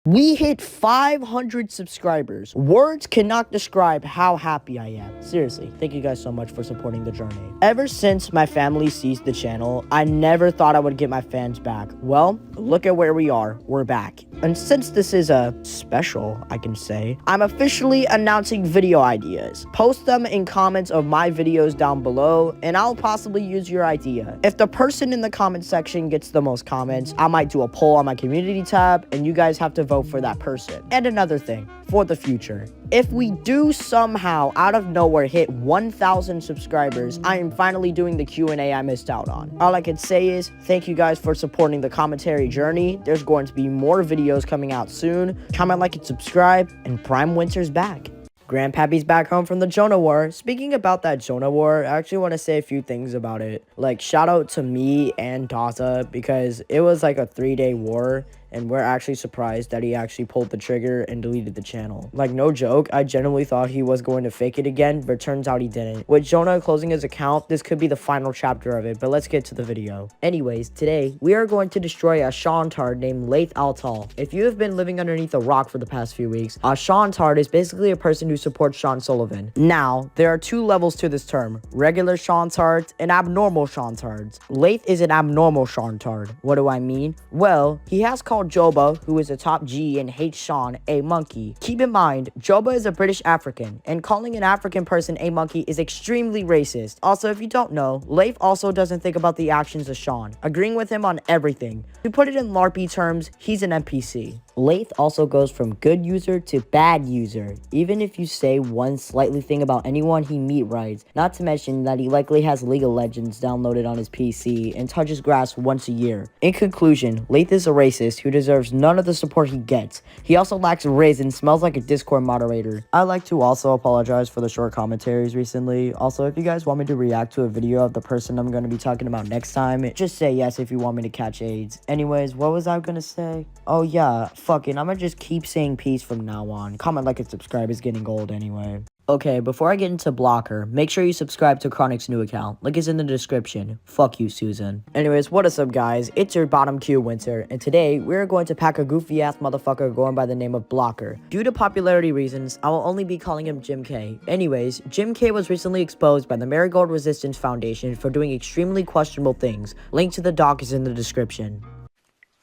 We hit 500 subscribers. Words cannot describe how happy I am. Seriously, thank you guys so much for supporting the journey. Ever since my family seized the channel, I never thought I would get my fans back. Well, look at where we are. We're back. And since this is a special, I can say, I'm officially announcing video ideas. Post them in comments of my videos down below, and I'll possibly use your idea. If the person in the comment section gets the most comments, I might do a poll on my community tab, and you guys have to vote for that person. And another thing, for the future, if we do somehow out of nowhere hit 1,000 subscribers, I am finally doing the Q&A I missed out on. All I can say is thank you guys for supporting the commentary journey. There's going to be more videos coming out soon. Comment, like, and subscribe, and Prime Winter's back. Grandpappy's back home from the Jonah War. Speaking about that Jonah War, I actually want to say a few things about it. Like, shout out to me and Daza, because it was like a 3-day war, and we're actually surprised that he actually pulled the trigger and deleted the channel. Like, no joke, I genuinely thought he was going to fake it again, but turns out he didn't. With Jonah closing his account, this could be the final chapter of it, but let's get to the video. Anyways, today, we are going to destroy a Shawn tard named Leth Altal. If you have been living underneath a rock for the past few weeks, a Shawn tard is basically a person who supports Shawn Sullivan. Now, there are two levels to this term: regular Shawn tards and abnormal Shawn tards. Leth is an abnormal Shawn tard. What do I mean? Well, he has called Joba, who is a top G and hates Shawn, a monkey. Keep in mind, Joba is a British African, and calling an African person a monkey is extremely racist. Also, if you don't know, Leth also doesn't think about the actions of Shawn, agreeing with him on everything. To put it in LARPy terms, he's an NPC. Leth also goes from good user to bad user, even if you say one slightly thing about anyone he meet rights, not to mention that he likely has League of Legends downloaded on his PC and touches grass once a year. In conclusion, Leth is a racist who deserves none of the support he gets. He also lacks riz and smells like a Discord moderator. I'd like to also apologize for the short commentaries recently. Also, if you guys want me to react to a video of the person I'm going to be talking about next time, just say yes if you want me to catch AIDS. Anyways, what was I gonna say? Oh yeah, fuck it, I'm gonna just keep saying peace from now on. Comment, like, and subscribe is getting old anyway. Okay, before I get into Blocker, make sure you subscribe to Chronic's new account. Link is in the description. Fuck you, Susan. Anyways, what is up, guys? It's your bottom Q Winter, and today we're going to pack a goofy-ass motherfucker going by the name of Blocker. Due to popularity reasons, I will only be calling him Jim K. Anyways, Jim K was recently exposed by the Marigold Resistance Foundation for doing extremely questionable things. Link to the doc is in the description.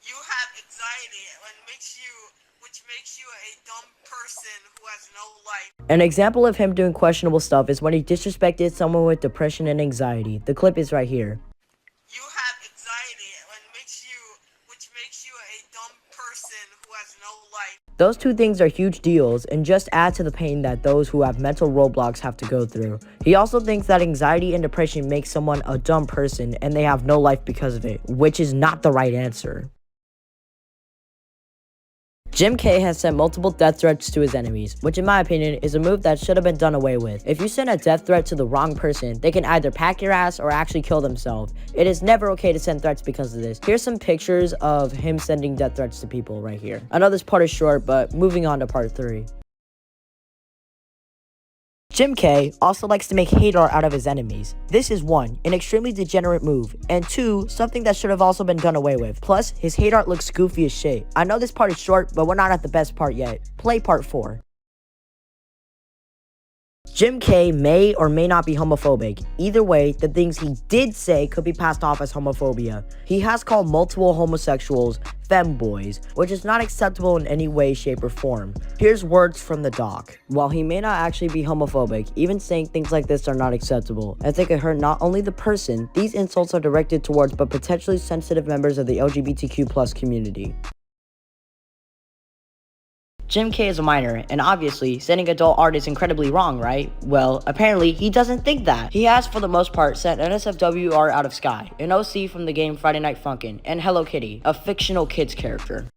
You have anxiety, which makes you a dumb person who has no life. An example of him doing questionable stuff is when he disrespected someone with depression and anxiety. The clip is right here. You have anxiety, which makes you a dumb person who has no life. Those two things are huge deals and just add to the pain that those who have mental roadblocks have to go through. He also thinks that anxiety and depression makes someone a dumb person and they have no life because of it, which is not the right answer. Jim K has sent multiple death threats to his enemies, which in my opinion is a move that should have been done away with. If you send a death threat to the wrong person, they can either pack your ass or actually kill themselves. It is never okay to send threats because of this. Here's some pictures of him sending death threats to people right here. I know this part is short, but moving on to part 3. Jim K also likes to make hate art out of his enemies. This is 1, an extremely degenerate move, and 2, something that should have also been done away with. Plus, his hate art looks goofy as shit. I know this part is short, but we're not at the best part yet. Play part 4. Jim K may or may not be homophobic. Either way, the things he did say could be passed off as homophobia. He has called multiple homosexuals femboys, which is not acceptable in any way, shape, or form. Here's words from the doc. While he may not actually be homophobic, even saying things like this are not acceptable, as they could hurt not only the person these insults are directed towards, but potentially sensitive members of the LGBTQ+ community. Jim K is a minor, and obviously, sending adult art is incredibly wrong, right? Well, apparently, he doesn't think that. He has, for the most part, sent NSFW art out of Sky, an OC from the game Friday Night Funkin', and Hello Kitty, a fictional kids character.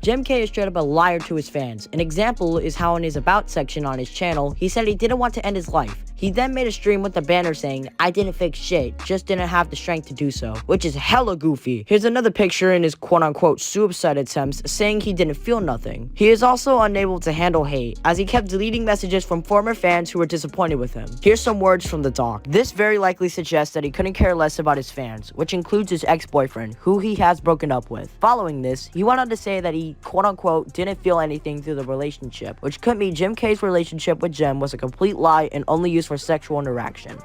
Jim K is straight up a liar to his fans. An example is how in his about section on his channel, he said he didn't want to end his life. He then made a stream with a banner saying, "I didn't fix shit, just didn't have the strength to do so," which is hella goofy. Here's another picture in his quote-unquote suicide attempts saying he didn't feel nothing. He is also unable to handle hate, as he kept deleting messages from former fans who were disappointed with him. Here's some words from the doc. This very likely suggests that he couldn't care less about his fans, which includes his ex-boyfriend, who he has broken up with. Following this, he went on to say that he quote-unquote didn't feel anything through the relationship, which could mean Jim K's relationship with Jem was a complete lie and only used for sexual interaction.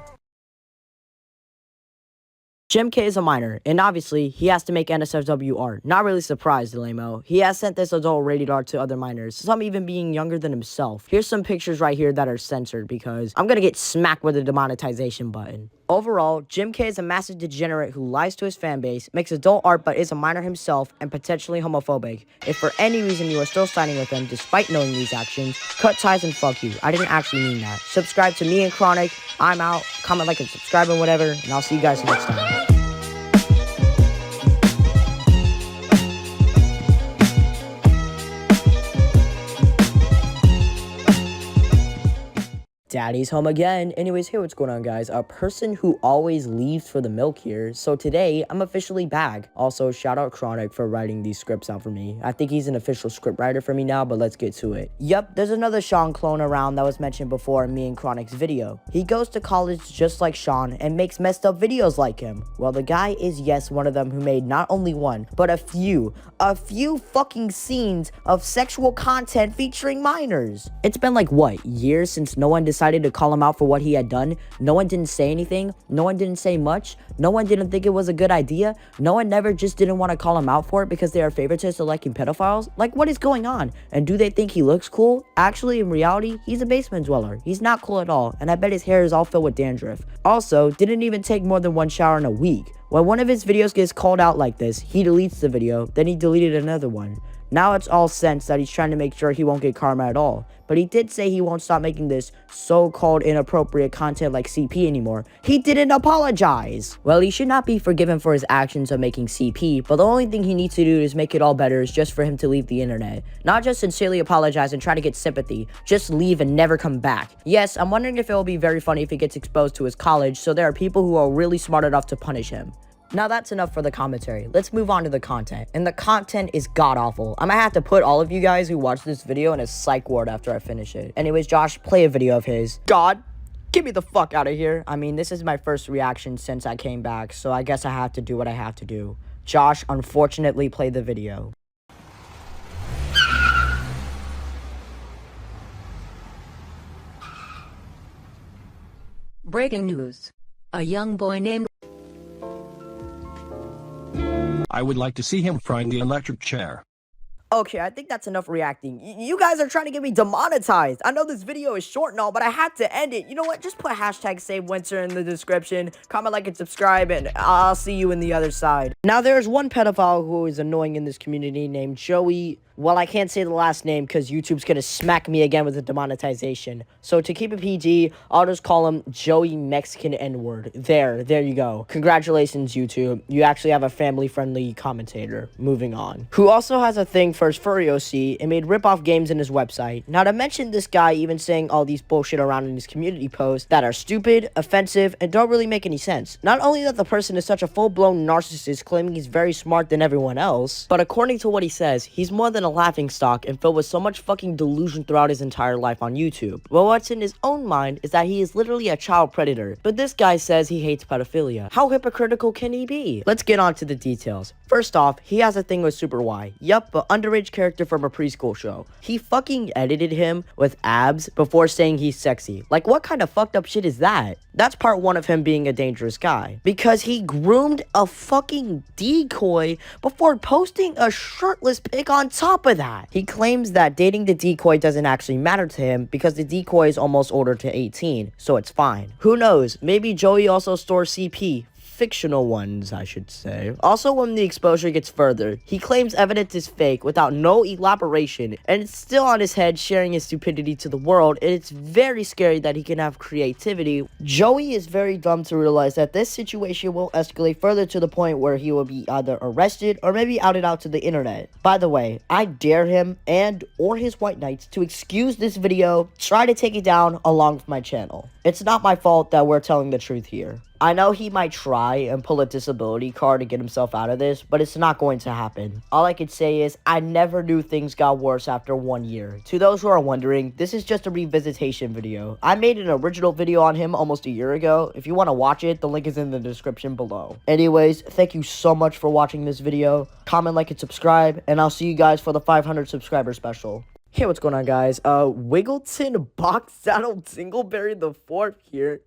Jim K is a minor, and obviously, he has to make NSFW art. Not really surprised, Lamo. He has sent this adult rated art to other minors, some even being younger than himself. Here's some pictures right here that are censored because I'm gonna get smacked with a demonetization button. Overall, Jim K is a massive degenerate who lies to his fanbase, makes adult art but is a minor himself, and potentially homophobic. If for any reason you are still siding with him despite knowing these actions, cut ties and fuck you. I didn't actually mean that. Subscribe to me and Chronic. I'm out. Comment, like, and subscribe and whatever, and I'll see you guys next time. Daddy's home again. Anyways, hey, what's going on, guys? A person who always leaves for the milk here. So today, I'm officially back. Also, shout out Chronic for writing these scripts out for me. I think he's an official script writer for me now, but let's get to it. Yep, there's another Shawn clone around that was mentioned before in me and Chronic's video. He goes to college just like Shawn and makes messed up videos like him. Well, the guy is, yes, one of them who made not only one, but a few fucking scenes of sexual content featuring minors. It's been like, what, years since no one decided to call him out for what he had done? No one didn't say anything. No one didn't say much. No one didn't think it was a good idea. No one never just didn't want to call him out for it because they are favorites to liking pedophiles. Like, what is going on? And do they think he looks cool? Actually, in reality, he's a basement dweller. He's not cool at all, and I bet his hair is all filled with dandruff. Also, didn't even take more than one shower in a week. When one of his videos gets called out like this, he deletes the video, then he deleted another one. Now it's all sense that he's trying to make sure he won't get karma at all. But he did say he won't stop making this so-called inappropriate content like CP anymore. He didn't apologize. Well, he should not be forgiven for his actions of making CP, but the only thing he needs to do to make it all better is just for him to leave the internet. Not just sincerely apologize and try to get sympathy, just leave and never come back. Yes, I'm wondering if it will be very funny if he gets exposed to his college, so there are people who are really smart enough to punish him. Now that's enough for the commentary. Let's move on to the content. And the content is god-awful. I'm gonna have to put all of you guys who watch this video in a psych ward after I finish it. Anyways, Josh, play a video of his. God, get me the fuck out of here. I mean, this is my first reaction since I came back, so I guess I have to do what I have to do. Josh, unfortunately, play the video. Breaking news. A young boy named I would like to see him frying the electric chair. Okay, I think that's enough reacting. You guys are trying to get me demonetized. I know this video is short and all, but I had to end it. You know what? Just put hashtag save winter in the description. Comment, like, and subscribe, and I'll see you in the other side. Now, there's one pedophile who is annoying in this community named Joey. Well, I can't say the last name because YouTube's gonna smack me again with the demonetization. So to keep it PG, I'll just call him Joey Mexican N-word. There you go. Congratulations, YouTube. You actually have a family-friendly commentator. Moving on. Who also has a thing for his furry OC and made rip-off games in his website. Now, to mention this guy even saying all these bullshit around in his community posts that are stupid, offensive, and don't really make any sense. Not only that the person is such a full-blown narcissist claiming he's very smart than everyone else, but according to what he says, he's more than a laughingstock and filled with so much fucking delusion throughout his entire life on YouTube. Well, what's in his own mind is that he is literally a child predator, but this guy says he hates pedophilia. How hypocritical can he be? Let's get on to the details. First off, he has a thing with Super Y. Yup, an underage character from a preschool show. He fucking edited him with abs before saying he's sexy. Like, what kind of fucked up shit is that? That's part one of him being a dangerous guy. Because he groomed a fucking decoy before posting a shirtless pic on top of that. He claims that dating the decoy doesn't actually matter to him because the decoy is almost older to 18, so it's fine. Who knows? Maybe Joey also stores CP. fictional ones, I should say. Also, when the exposure gets further, he claims evidence is fake without no elaboration, and it's still on his head sharing his stupidity to the world, and it's very scary that he can have creativity. Joey is very dumb to realize that this situation will escalate further to the point where he will be either arrested or maybe outed out to the internet. By the way, I dare him and or his white knights to excuse this video, try to take it down along with my channel. It's not my fault that we're telling the truth here. I know he might try and pull a disability card to get himself out of this, but it's not going to happen. All I could say is, I never knew things got worse after 1 year. To those who are wondering, this is just a revisitation video. I made an original video on him almost a year ago. If you want to watch it, the link is in the description below. Anyways, thank you so much for watching this video. Comment, like, and subscribe, and I'll see you guys for the 500 subscriber special. Hey, what's going on, guys? Wiggleton Box Saddle Dingleberry the 4th here.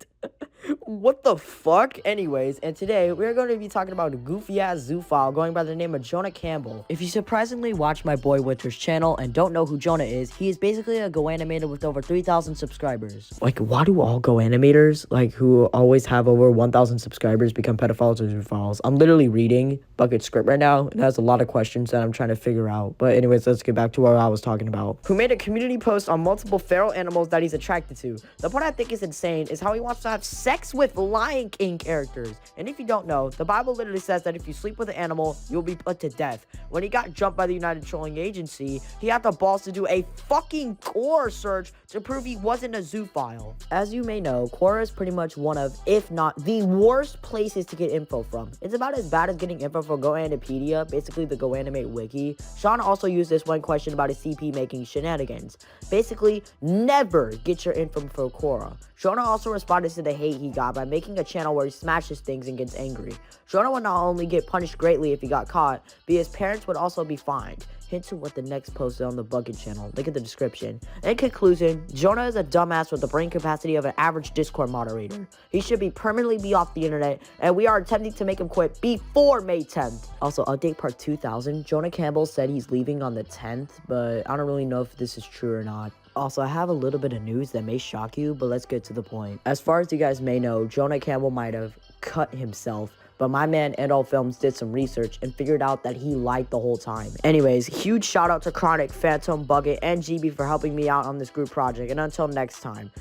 What the fuck? Anyways, and today we're going to be talking about a goofy ass zoophile going by the name of Jonah Campbell. If you surprisingly watch my boy Winter's channel and don't know who Jonah is, he is basically a Go animator with over 3,000 subscribers. Like, why do all Go animators, like, who always have over 1,000 subscribers become pedophiles or zoophiles? I'm literally reading Bucket's script right now. It has a lot of questions that I'm trying to figure out. But anyways, let's get back to what I was talking about. Who made a community post on multiple feral animals that he's attracted to. The part I think is insane is how he wants to have sex with Lion King characters. And if you don't know, the Bible literally says that if you sleep with an animal, you'll be put to death. When he got jumped by the United Trolling Agency, he had the balls to do a fucking Quora search to prove he wasn't a zoophile. As you may know, Quora is pretty much one of, if not the worst places to get info from. It's about as bad as getting info from GoAnipedia, basically the GoAnimate wiki. Shawn also used this one question about his CP making shenanigans. Basically, never get your info from Quora. Jonah also responded to the hate he got by making a channel where he smashes things and gets angry. Jonah would not only get punished greatly if he got caught, but his parents would also be fined. Hint to what the next post is on the Bucket channel. Link in the description. In conclusion, Jonah is a dumbass with the brain capacity of an average Discord moderator. He should be permanently be off the internet, and we are attempting to make him quit before May 10th. Also, update part 2000. Jonah Campbell said he's leaving on the 10th, but I don't really know if this is true or not. Also, I have a little bit of news that may shock you, but let's get to the point. As far as you guys may know, Jonah Campbell might have cut himself, but my man Adult Films did some research and figured out that he lied the whole time. Anyways, huge shout out to Chronic, Phantom, Bucket, and GB for helping me out on this group project, and until next time.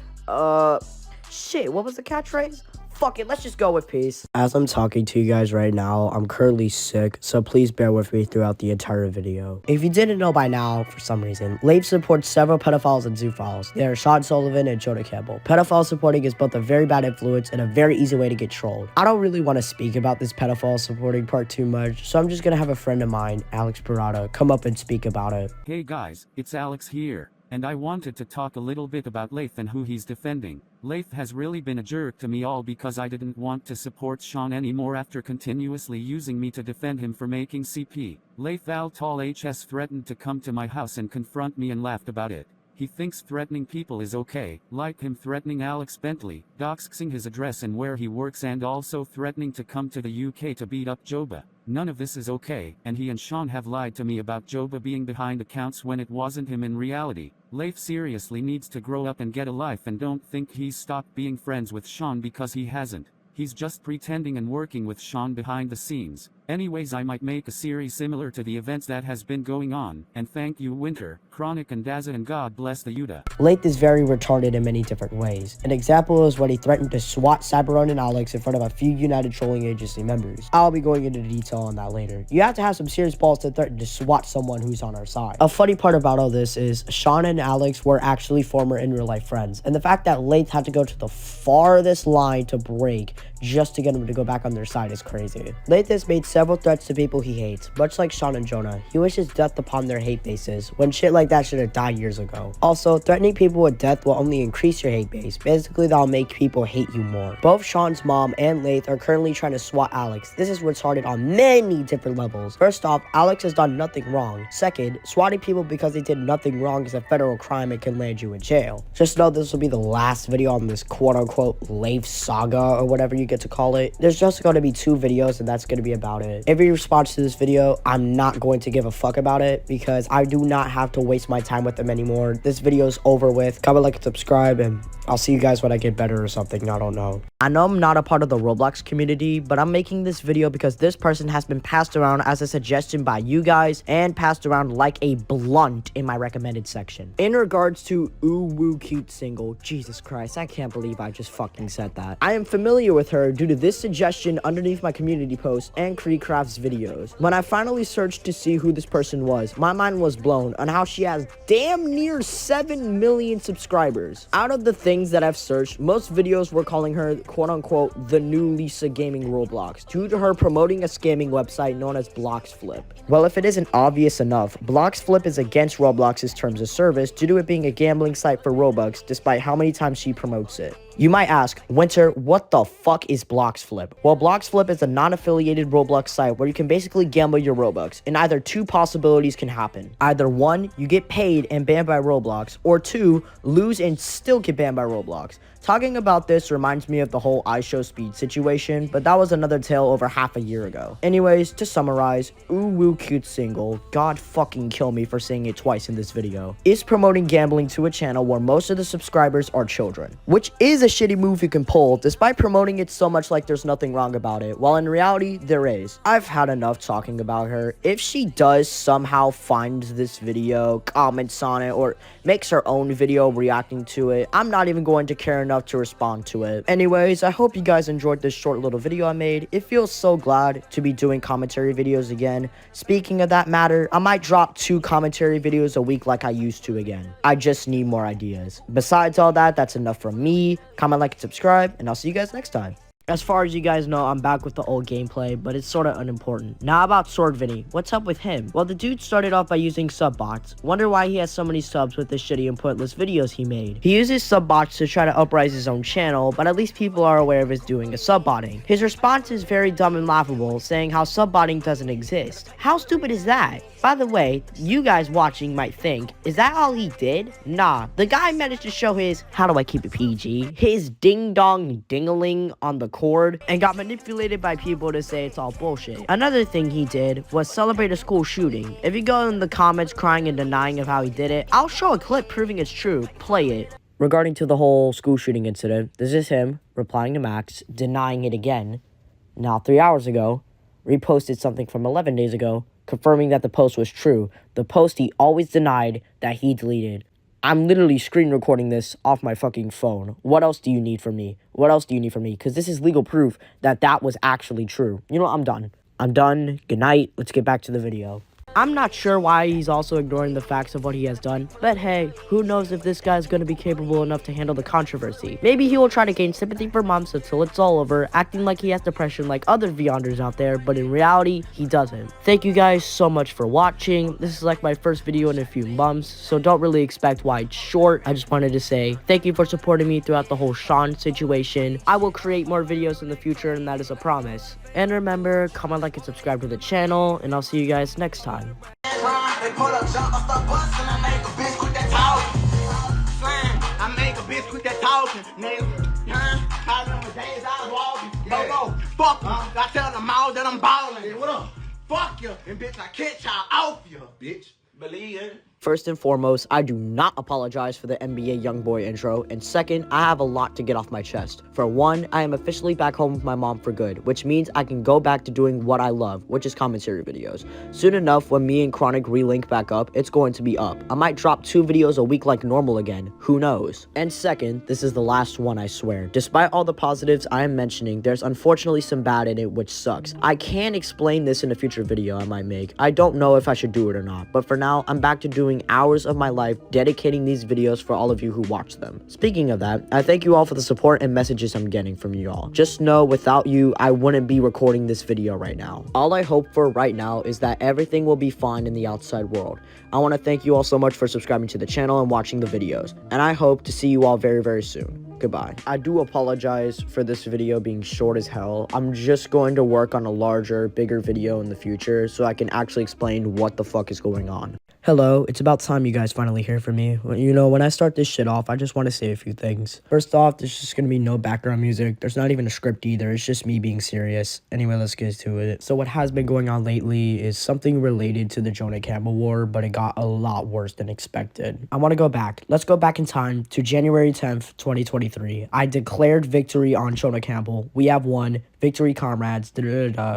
Shit, what was the catchphrase? Fuck it, let's just go with peace. As I'm talking to you guys right now, I'm currently sick, so please bear with me throughout the entire video. If you didn't know by now, for some reason, Leth supports several pedophiles and zoophiles. They are Shawn Sullivan and Jonah Campbell. Pedophile supporting is both a very bad influence and a very easy way to get trolled. I don't really want to speak about this pedophile supporting part too much, so I'm just gonna have a friend of mine, Alex Parada, come up and speak about it. Hey guys, it's Alex here. And I wanted to talk a little bit about Leth and who he's defending. Leth has really been a jerk to me all because I didn't want to support Shawn anymore after continuously using me to defend him for making CP. Leth Al Tall HS threatened to come to my house and confront me and laughed about it. He thinks threatening people is okay, like him threatening Alex Bentley, doxing his address and where he works, and also threatening to come to the UK to beat up Joba. None of this is okay, and he and Shawn have lied to me about Joba being behind accounts when it wasn't him in reality. Leth seriously needs to grow up and get a life, and don't think he's stopped being friends with Shawn because he hasn't. He's just pretending and working with Shawn behind the scenes. Anyways, I might make a series similar to the events that has been going on, and thank you Winter, Chronic, and Daza, and God bless the Yuta. Leth is very retarded in many different ways. An example is when he threatened to swat Cyberon and Alex in front of a few United Trolling Agency members. I'll be going into detail on that later. You have to have some serious balls to threaten to swat someone who's on our side. A funny part about all this is Shawn and Alex were actually former in real life friends, and the fact that Leth had to go to the farthest line to break just to get him to go back on their side is crazy. Leth has made several threats to people he hates, much like Shawn and Jonah. He wishes death upon their hate bases, when shit like that should have died years ago. Also, threatening people with death will only increase your hate base. Basically, that'll make people hate you more. Both Shawn's mom and Leth are currently trying to swat Alex. This is retarded on many different levels. First off, Alex has done nothing wrong. Second, swatting people because they did nothing wrong is a federal crime and can land you in jail. Just know this will be the last video on this quote-unquote Leth saga or whatever you guys get to call it. There's just going to be 2 videos, and that's going to be about it. Every response to this video, I'm not going to give a fuck about it because I do not have to waste my time with them anymore. This video is over with. Comment, like, and subscribe, and I'll see you guys when I get better or something. I don't know. I know I'm not a part of the Roblox community, but I'm making this video because this person has been passed around as a suggestion by you guys and passed around like a blunt in my recommended section. In regards to Ooh Woo Cute Single, Jesus Christ, I can't believe I just fucking said that. I am familiar with her due to this suggestion underneath my community post and Creecraft's videos. When I finally searched to see who this person was, my mind was blown on how she has damn near 7 million subscribers. Out of the things that I've searched, most videos were calling her quote-unquote the new SLC Gaming Roblox due to her promoting a scamming website known as Bloxflip. Well, if it isn't obvious enough, Bloxflip is against Roblox's terms of service due to it being a gambling site for Robux, despite how many times she promotes it. You might ask, Winter, what the fuck is Bloxflip? Well, Bloxflip is a non-affiliated Roblox site where you can basically gamble your Robux, and either 2 possibilities can happen. Either 1, you get paid and banned by Roblox, or 2, lose and still get banned by Roblox. Talking about this reminds me of the whole IShowSpeed situation, but that was another tale over half a year ago. Anyways, to summarize, Ooh Woo Cute Single, God fucking kill me for saying it twice in this video, is promoting gambling to a channel where most of the subscribers are children, which is a shitty move you can pull despite promoting it so much like there's nothing wrong about it, while in reality there is. I've had enough talking about her. If she does somehow find this video, comments on it, or makes her own video reacting to it, I'm not even going to care enough to respond to it. Anyways, I hope you guys enjoyed this short little video I made. It feels so glad to be doing commentary videos again. Speaking of that matter, I might drop 2 commentary videos a week like I used to again. I just need more ideas. Besides all that, that's enough from me. Comment, like, and subscribe, and I'll see you guys next time. As far as you guys know, I'm back with the old gameplay, but it's sort of unimportant. Now about Sword Vinnie. What's up with him? Well, the dude started off by using sub bots. Wonder why he has so many subs with the shitty and pointless videos he made. He uses sub bots to try to uprise his own channel, but at least people are aware of his doing a sub botting. His response is very dumb and laughable, saying how sub botting doesn't exist. How stupid is that? By the way, you guys watching might think, is that all he did? Nah, the guy managed to show his, how do I keep it PG, his ding-dong ding-a-ling on the cord, and got manipulated by people to say it's all bullshit. Another thing he did was celebrate a school shooting. If you go in the comments crying and denying of how he did it, I'll show a clip proving it's true. Play it. Regarding to the whole school shooting incident, this is him replying to Max, denying it again. Now 3 hours ago, reposted something from 11 days ago, confirming that the post was true. The post he always denied that he deleted. I'm literally screen recording this off my fucking phone. What else do you need from me? What else do you need from me? Because this is legal proof that that was actually true. You know what? I'm done. I'm done. Good night. Let's get back to the video. I'm not sure why he's also ignoring the facts of what he has done, but hey, who knows if this guy's going to be capable enough to handle the controversy. Maybe he will try to gain sympathy for months until it's all over, acting like he has depression like other Vyonders out there, but in reality, he doesn't. Thank you guys so much for watching. This is like my first video in a few months, so don't really expect why it's short. I just wanted to say thank you for supporting me throughout the whole Shawn situation. I will create more videos in the future, and that is a promise. And remember, comment, like, and subscribe to the channel, and I'll see you guys next time. They pull up, jump, I start busting, I make a bitch quit that talking. I make a bitch quit that talking, nigga. I remember days I was walking. Go, fuck you. I tell them all that I'm balling. Hey, what up? Fuck you. And bitch, I catch y'all off you, bitch. Believe it. First and foremost, I do not apologize for the NBA Youngboy intro, and second, I have a lot to get off my chest. For one, I am officially back home with my mom for good, which means I can go back to doing what I love, which is commentary videos. Soon enough, when me and Chronic relink back up, it's going to be up. I might drop 2 videos a week like normal again, who knows? And second, this is the last one, I swear. Despite all the positives I am mentioning, there's unfortunately some bad in it, which sucks. I can explain this in a future video I might make. I don't know if I should do it or not, but for now, I'm back to doing hours of my life dedicating these videos for all of you who watch them. Speaking of that, I thank you all for the support and messages I'm getting from you all. Just know without you, I wouldn't be recording this video right now. All I hope for right now is that everything will be fine in the outside world. I want to thank you all so much for subscribing to the channel and watching the videos, and I hope to see you all very, very soon. Goodbye. I do apologize for this video being short as hell. I'm just going to work on a larger, bigger video in the future so I can actually explain what the fuck is going on. Hello, it's about time you guys finally hear from me. You know, when I start this shit off, I just want to say a few things. First off, there's just gonna be no background music. There's not even a script either. It's just me being serious. Anyway, let's get to it. So what has been going on lately is something related to the Jonah Campbell war, but it got a lot worse than expected. I want to go back. Let's go back in time to January 10th, 2023. I declared victory on Jonah Campbell. We have won. Victory, comrades.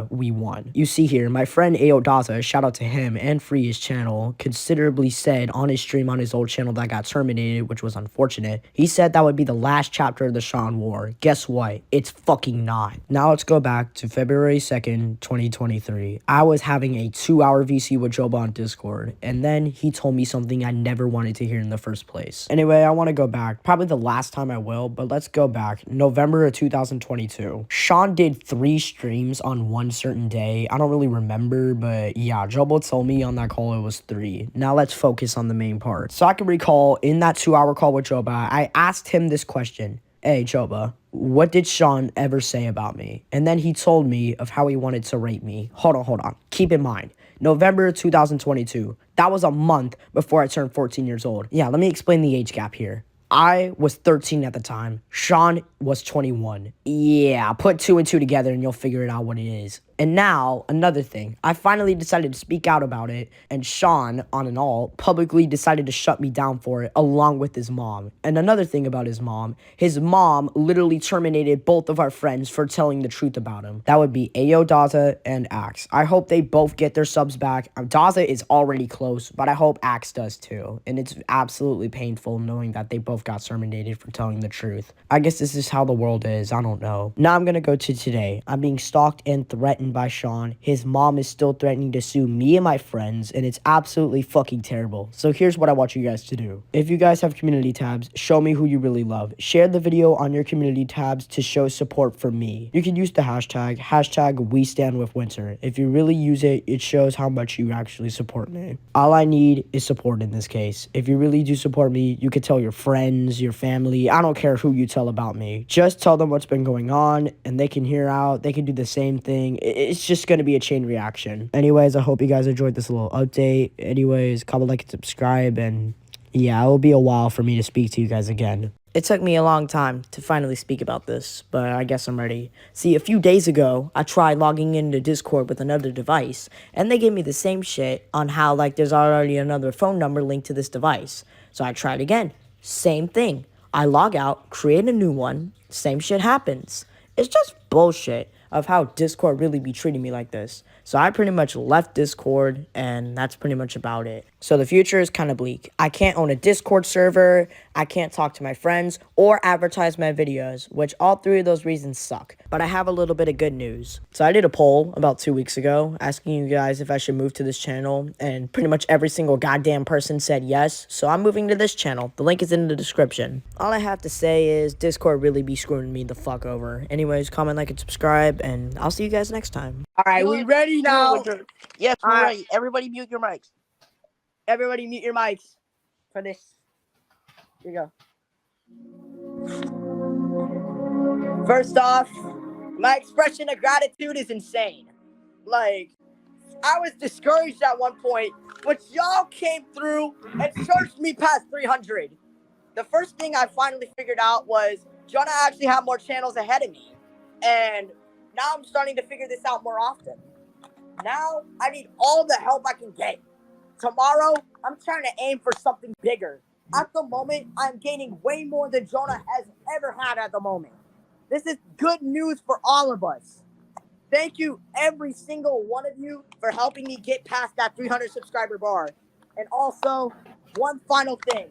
We won. You see here, my friend Aodaza, shout out to him and free his channel, considerably said on his stream on his old channel that got terminated, which was unfortunate. He said that would be the last chapter of the Shawn war. Guess what? It's fucking not. Now let's go back to February 2nd, 2023. I was having a 2-hour VC with Joba on Discord, and then he told me something I never wanted to hear in the first place. Anyway, I want to go back. Probably the last time I will, but let's go back. November of 2022. Shawn did 3 streams on one certain day. I don't really remember, but yeah, Joba told me on that call it was 3. Now let's focus on the main part. So I can recall in that 2-hour call with Joba, I asked him this question. Hey, Joba, what did Shawn ever say about me? And then he told me of how he wanted to rape me. Hold on. Keep in mind, November 2022. That was a month before I turned 14 years old. Yeah, let me explain the age gap here. I was 13 at the time. Shawn was 21. Yeah, put 2 and 2 together and you'll figure it out what it is. And now, another thing. I finally decided to speak out about it, and Shawn, on and all, publicly decided to shut me down for it, along with his mom. And another thing about his mom literally terminated both of our friends for telling the truth about him. That would be Ayo, Daza, and Axe. I hope they both get their subs back. Daza is already close, but I hope Axe does too. And it's absolutely painful knowing that they both got terminated for telling the truth. I guess this is how the world is. I don't know. Now I'm gonna go to today. I'm being stalked and threatened by Shawn. His mom is still threatening to sue me and my friends, and it's absolutely fucking terrible. So here's what I want you guys to do. If you guys have community tabs, show me who you really love. Share the video on your community tabs to show support for me. You can use the hashtag #WeStandWithWinter. If you really use it, it shows how much you actually support me. All I need is support in this case. If you really do support me, you can tell your friends, your family. I don't care who you tell about me. Just tell them what's been going on, and they can hear out. They can do the same thing. It's just going to be a chain reaction. Anyways, I hope you guys enjoyed this little update. Anyways, comment, like, and subscribe. And yeah, it will be a while for me to speak to you guys again. It took me a long time to finally speak about this, but I guess I'm ready. See, a few days ago, I tried logging into Discord with another device, and they gave me the same shit on how, like, there's already another phone number linked to this device. So I tried again. Same thing. I log out, create a new one, same shit happens. It's just bullshit of how Discord really be treating me like this. So I pretty much left Discord, and that's pretty much about it. So the future is kind of bleak. I can't own a Discord server, I can't talk to my friends, or advertise my videos, which all 3 of those reasons suck. But I have a little bit of good news. So I did a poll about 2 weeks ago, asking you guys if I should move to this channel, and pretty much every single goddamn person said yes, so I'm moving to this channel. The link is in the description. All I have to say is Discord really be screwing me the fuck over. Anyways, comment, like, and subscribe, and I'll see you guys next time. Alright, we ready now? Yes, we're Alright. ready. Everybody mute your mics. Everybody mute your mics for this. Here you go. First off, my expression of gratitude is insane. Like, I was discouraged at one point, but y'all came through and searched me past 300. The first thing I finally figured out was Jonah actually had more channels ahead of me. And now I'm starting to figure this out more often. Now I need all the help I can get. Tomorrow, I'm trying to aim for something bigger. At the moment, I'm gaining way more than Jonah has ever had at the moment. This is good news for all of us. Thank you, every single one of you, for helping me get past that 300 subscriber bar. And also, one final thing.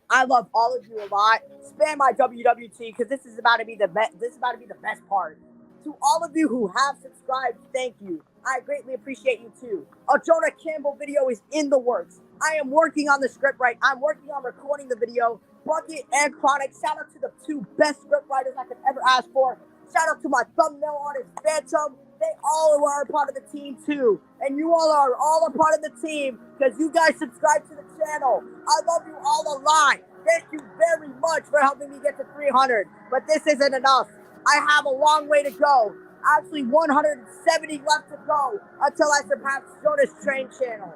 I love all of you a lot. Spam my WWT because this is about to be the best. This is about to be the best part. To all of you who have subscribed, thank you. I greatly appreciate you too. A Jonah Campbell video is in the works. I am working on the script I'm working on recording the video. Bucket and Chronic, shout out to the 2 best script writers I could ever ask for. Shout out to my thumbnail artist, Phantom. They all are a part of the team too. And you all are all a part of the team because you guys subscribe to the channel. I love you all a lot. Thank you very much for helping me get to 300. But this isn't enough. I have a long way to go. Actually, 170 left to go until I surpass Jonah's Train channel.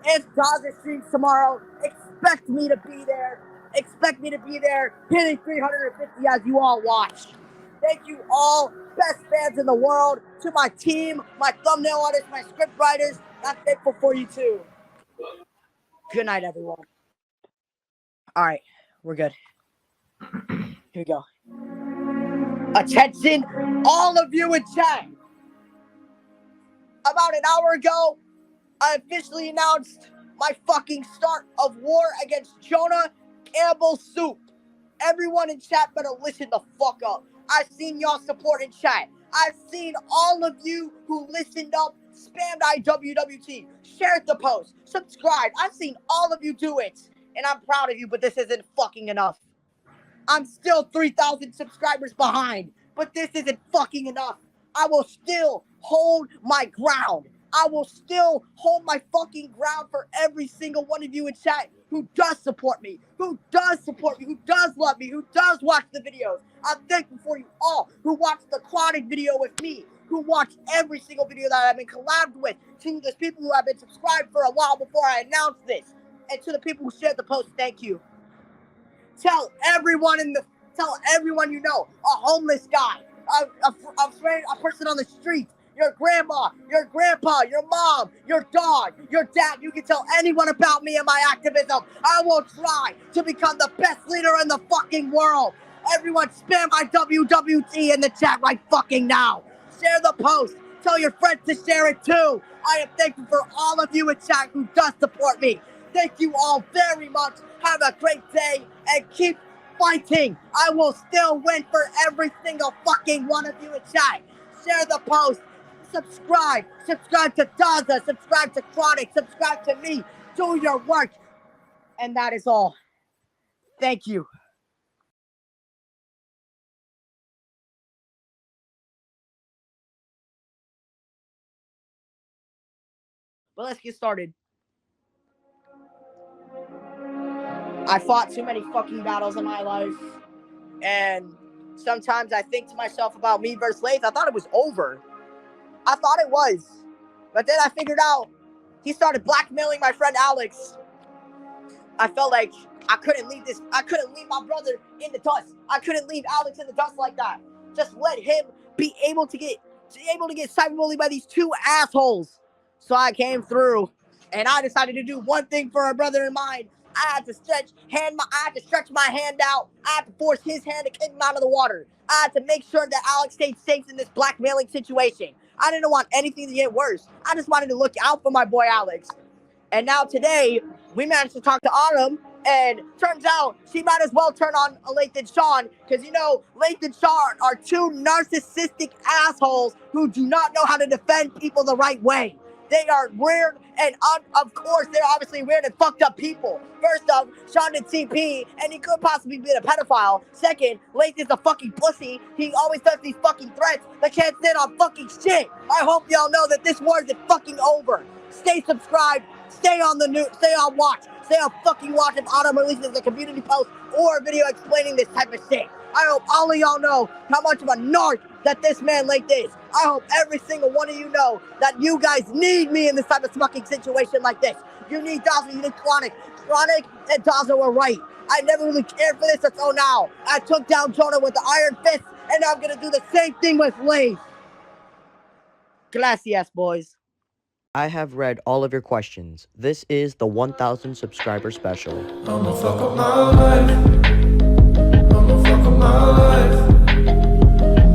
If Gaza streams tomorrow, expect me to be there. Expect me to be there, hitting 350 as you all watch. Thank you all, best fans in the world. To my team, my thumbnail artists, my script writers, I'm thankful for you too. Good night, everyone. All right, we're good. Here we go. Attention, all of you in chat. About an hour ago, I officially announced my fucking start of war against Jonah, Campbell, Soup. Everyone in chat better listen the fuck up. I've seen y'all support in chat. I've seen all of you who listened up, spammed IWWT, shared the post, subscribed. I've seen all of you do it. And I'm proud of you, but this isn't fucking enough. I'm still 3,000 subscribers behind, but this isn't fucking enough. I will still hold my ground. I will still hold my fucking ground for every single one of you in chat who does support me, who does love me, who does watch the videos. I'm thankful for you all who watched the chronic video with me, who watched every single video that I've been collabed with, to the people who have been subscribed for a while before I announced this, and to the people who shared the post, thank you. Tell everyone you know, a homeless guy, a person on the street, your grandma, your grandpa, your mom, your dog, your dad. You can tell anyone about me and my activism. I will try to become the best leader in the fucking world. Everyone spam my WWT in the chat right fucking now. Share the post. Tell your friends to share it too. I am thankful for all of you in chat who does support me. Thank you all very much. Have a great day and keep fighting. I will still win for every single fucking one of you in chat. Share the post. Subscribe to Daza, subscribe to Chronic, subscribe to me. Do your work. And that is all. Thank you. But let's get started. I fought too many fucking battles in my life. And sometimes I think to myself about me versus Leth. I thought it was over. I thought it was. But then I figured out he started blackmailing my friend Alex. I felt like I couldn't leave my brother in the dust. I couldn't leave Alex in the dust like that. Just let him be able to get cyberbullied by these two assholes. So I came through and I decided to do one thing for a brother in mine. I had to stretch my hand out. I had to force his hand to kick him out of the water. I had to make sure that Alex stayed safe in this blackmailing situation. I didn't want anything to get worse. I just wanted to look out for my boy Alex. And now today, we managed to talk to Autumn, and turns out she might as well turn on Leth and Shawn, because you know, Leth and Shawn are two narcissistic assholes who do not know how to defend people the right way. They are weird, and of course, they're obviously weird and fucked up people. First off, Shawn did CP, and he could possibly be a pedophile. Second, Leth is a fucking pussy. He always does these fucking threats that can't stand on fucking shit. I hope y'all know that this war isn't fucking over. Stay subscribed, stay on the news, stay on watch. Stay on fucking watch if Autumn releases a community post or a video explaining this type of shit. I hope all of y'all know how much of a narc that this man Leth is. I hope every single one of you know that you guys need me in this type of fucking situation like this. You need Daza, you need Chronic. Chronic and Daza were right. I never really cared for this until now. I took down Jonah with the iron fist, and I'm gonna do the same thing with Leth. Gracias, boys. I have read all of your questions. This is the 1,000 subscriber special. I'ma fuck up my life. I'ma fuck up my life.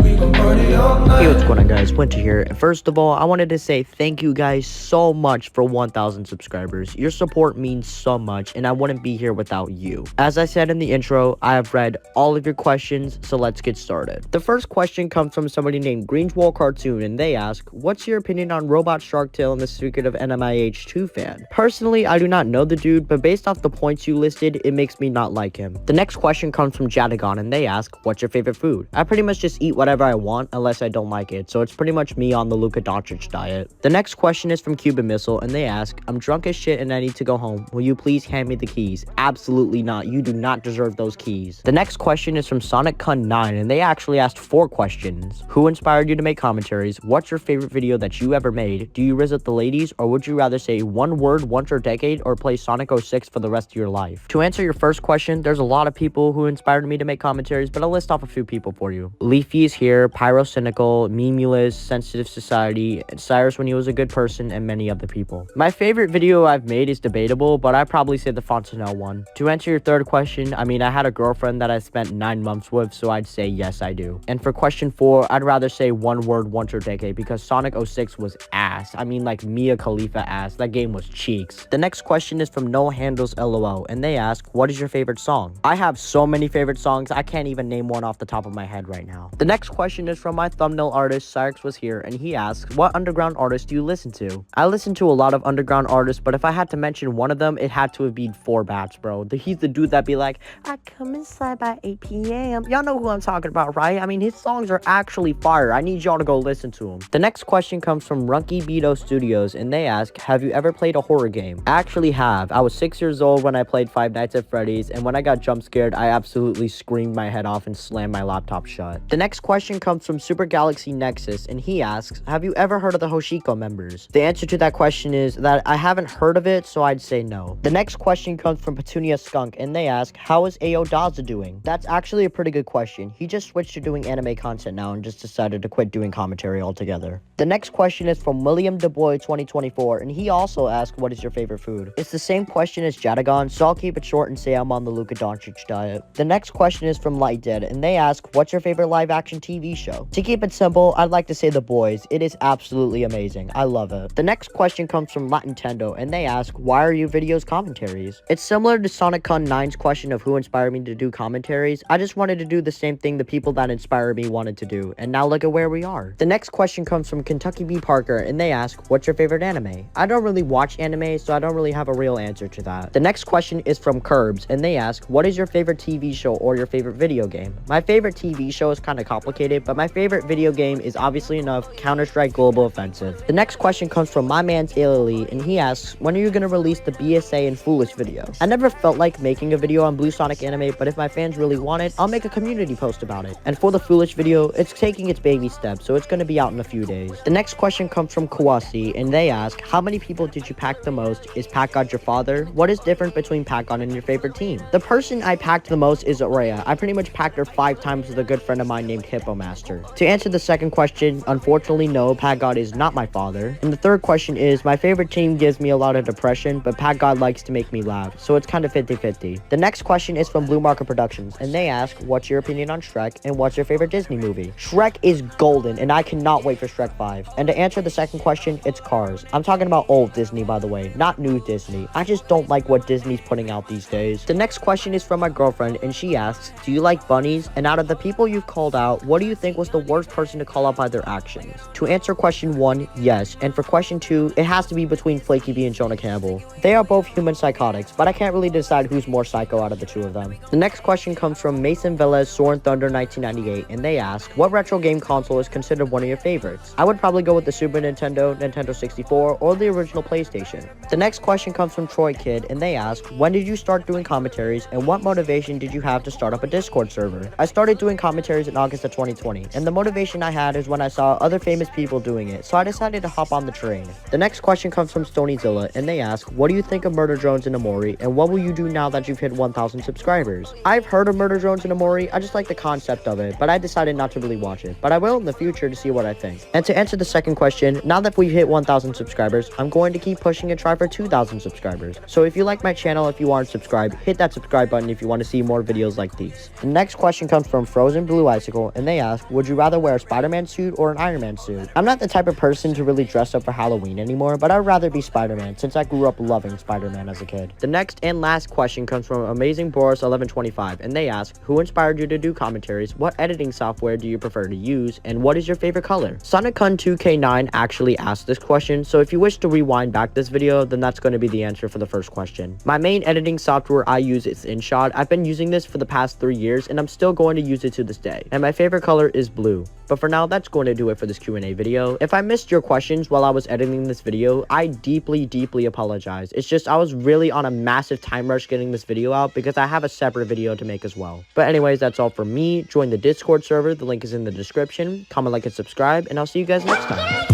We gon' party all night. Hey, what's going on, guys? Winter here. First of all, I wanted to say thank you guys so much for 1,000 subscribers. Your support means so much, and I wouldn't be here without you. As I said in the intro, I have read all of your questions, so let's get started. The first question comes from somebody named Greenwall Cartoon, and they ask, what's your opinion on Robot Shark Tale and the Secret of NMIH 2 fan? Personally, I do not know the dude, but based off the points you listed, it makes me not like him. The next question comes from Jadagon, and they ask, what's your favorite food? I pretty much just eat whatever I want. want unless I don't like it. So it's pretty much me on the Luka Doncic diet. The next question is from Cuban Missile, and they ask, I'm drunk as shit and I need to go home. Will you please hand me the keys? Absolutely not. You do not deserve those keys. The next question is from Sonic Kun 9, and they actually asked 4 questions. Who inspired you to make commentaries? What's your favorite video that you ever made? Do you visit the ladies, or would you rather say one word once or decade, or play Sonic 06 for the rest of your life? To answer your first question, there's a lot of people who inspired me to make commentaries, but I'll list off a few people for you. Leafy is here, Pyro Cynical, Memulous, Sensitive Society, Cyrus when he was a good person, and many other people. My favorite video I've made is debatable, but I'd probably say the Fontanel one. To answer your third question, I mean, I had a girlfriend that I spent 9 months with, so I'd say yes, I do. And for question 4, I'd rather say one word once or decade, because Sonic 06 was ass. I mean, like Mia Khalifa ass. That game was cheeks. The next question is from No Handles LOL, and they ask, what is your favorite song? I have so many favorite songs, I can't even name one off the top of my head right now. The next question is from my thumbnail artist, Cyrus was here, and he asks, what underground artists do you listen to? I listen to a lot of underground artists, but if I had to mention one of them, it had to have been 4 Bats, bro. He's the dude that be like, I come inside by 8 p.m. Y'all know who I'm talking about, right? I mean, his songs are actually fire. I need y'all to go listen to him. The next question comes from Runky Beto Studios, and they ask, have you ever played a horror game? I actually have. I was 6 years old when I played Five Nights at Freddy's, and when I got jump scared, I absolutely screamed my head off and slammed my laptop shut. The next question comes from Super Galaxy Nexus, and he asks, have you ever heard of the Hoshiko members? The answer to that question is that I haven't heard of it, so I'd say no. The next question comes from Petunia Skunk, and they ask, how is Ao Daza doing? That's actually a pretty good question. He just switched to doing anime content now and just decided to quit doing commentary altogether. The next question is from William DeBoy 2024, and he also asked, what is your favorite food? It's the same question as Jadagon, so I'll keep it short and say I'm on the Luka Doncic diet. The next question is from Light Dead, and they ask, what's your favorite live action TV show? To keep it simple, I'd like to say The Boys. It is absolutely amazing. I love it. The next question comes from Nintendo, and they ask, why are you videos commentaries? It's similar to Sonic Con 9's question of who inspired me to do commentaries. I just wanted to do the same thing the people that inspired me wanted to do, and now look at where we are. The next question comes from Kentucky B. Parker, and they ask, what's your favorite anime? I don't really watch anime, so I don't really have a real answer to that. The next question is from Curbs, and they ask, what is your favorite TV show or your favorite video game? My favorite TV show is kind of complicated, but my favorite video game is obviously enough Counter-Strike Global Offensive. The next question comes from my man Taylor Lee, and he asks, when are you going to release the BSA and Foolish video? I never felt like making a video on Blue Sonic Anime, but if my fans really want it, I'll make a community post about it. And for the Foolish video, it's taking its baby steps, so it's going to be out in a few days. The next question comes from Kawasi, and they ask, how many people did you pack the most? Is Pack God your father? What is different between Pack God and your favorite team? The person I packed the most is Aurea. I pretty much packed her 5 times with a good friend of mine named Hippo Master. To answer the second question, unfortunately no, Pack God is not my father. And the third question is, my favorite team gives me a lot of depression, but Pack God likes to make me laugh, so it's kind of 50-50. The next question is from Blue Market Productions, and they ask, what's your opinion on Shrek, and what's your favorite Disney movie? Shrek is golden, and I cannot wait for Shrek 5. And to answer the second question, it's Cars. I'm talking about old Disney, by the way, not new Disney. I just don't like what Disney's putting out these days. The next question is from my girlfriend, and she asks, do you like bunnies? And out of the people you've called out, what do you think was the worst person to call out by their actions? To answer question 1, yes. And for question 2, it has to be between Flaky B and Jonah Campbell. They are both human psychotics, but I can't really decide who's more psycho out of the two of them. The next question comes from Mason Velez Soarin' Thunder 1998, and they ask, what retro game console is considered one of your favorites? I would probably go with the Super Nintendo, Nintendo 64, or the original PlayStation. The next question comes from Troy Kid, and they ask, when did you start doing commentaries, and what motivation did you have to start up a Discord server? I started doing commentaries in August of 2020, and the motivation I had is when I saw other famous people doing it, so I decided to hop on the train. The next question comes from Stonyzilla, and they ask, what do you think of Murder Drones and Amori, and what will you do now that you've hit 1,000 subscribers? I've heard of Murder Drones and Amori, I just like the concept of it, but I decided not to really watch it, but I will in the future to see what I think. And to answer the second question, now that we've hit 1,000 subscribers, I'm going to keep pushing and try for 2,000 subscribers. So if you like my channel, if you aren't subscribed, hit that subscribe button if you want to see more videos like these. The next question comes from Frozen Blue Icicle, and they ask, would you rather wear a Spider-Man suit or an Iron Man suit? I'm not the type of person to really dress up for Halloween anymore, but I'd rather be Spider-Man since I grew up loving Spider-Man as a kid. The next and last question comes from Amazing Boris 1125, and they ask, who inspired you to do commentaries? What editing software do you prefer to use? And what is your favorite color? SonicCun 2K9 actually asked this question, so if you wish to rewind back this video, then that's going to be the answer for the first question. My main editing software I use is InShot. I've been using this for the past 3 years, and I'm still going to use it to this day. And my favorite color is is blue. But for now, that's going to do it for this Q&A video. If I missed your questions while I was editing this video, I deeply apologize. It's just I was really on a massive time rush getting this video out because I have a separate video to make as well. But anyways, that's all for me. Join the Discord server. The link is in the description. Comment, like, and subscribe, and I'll see you guys next time.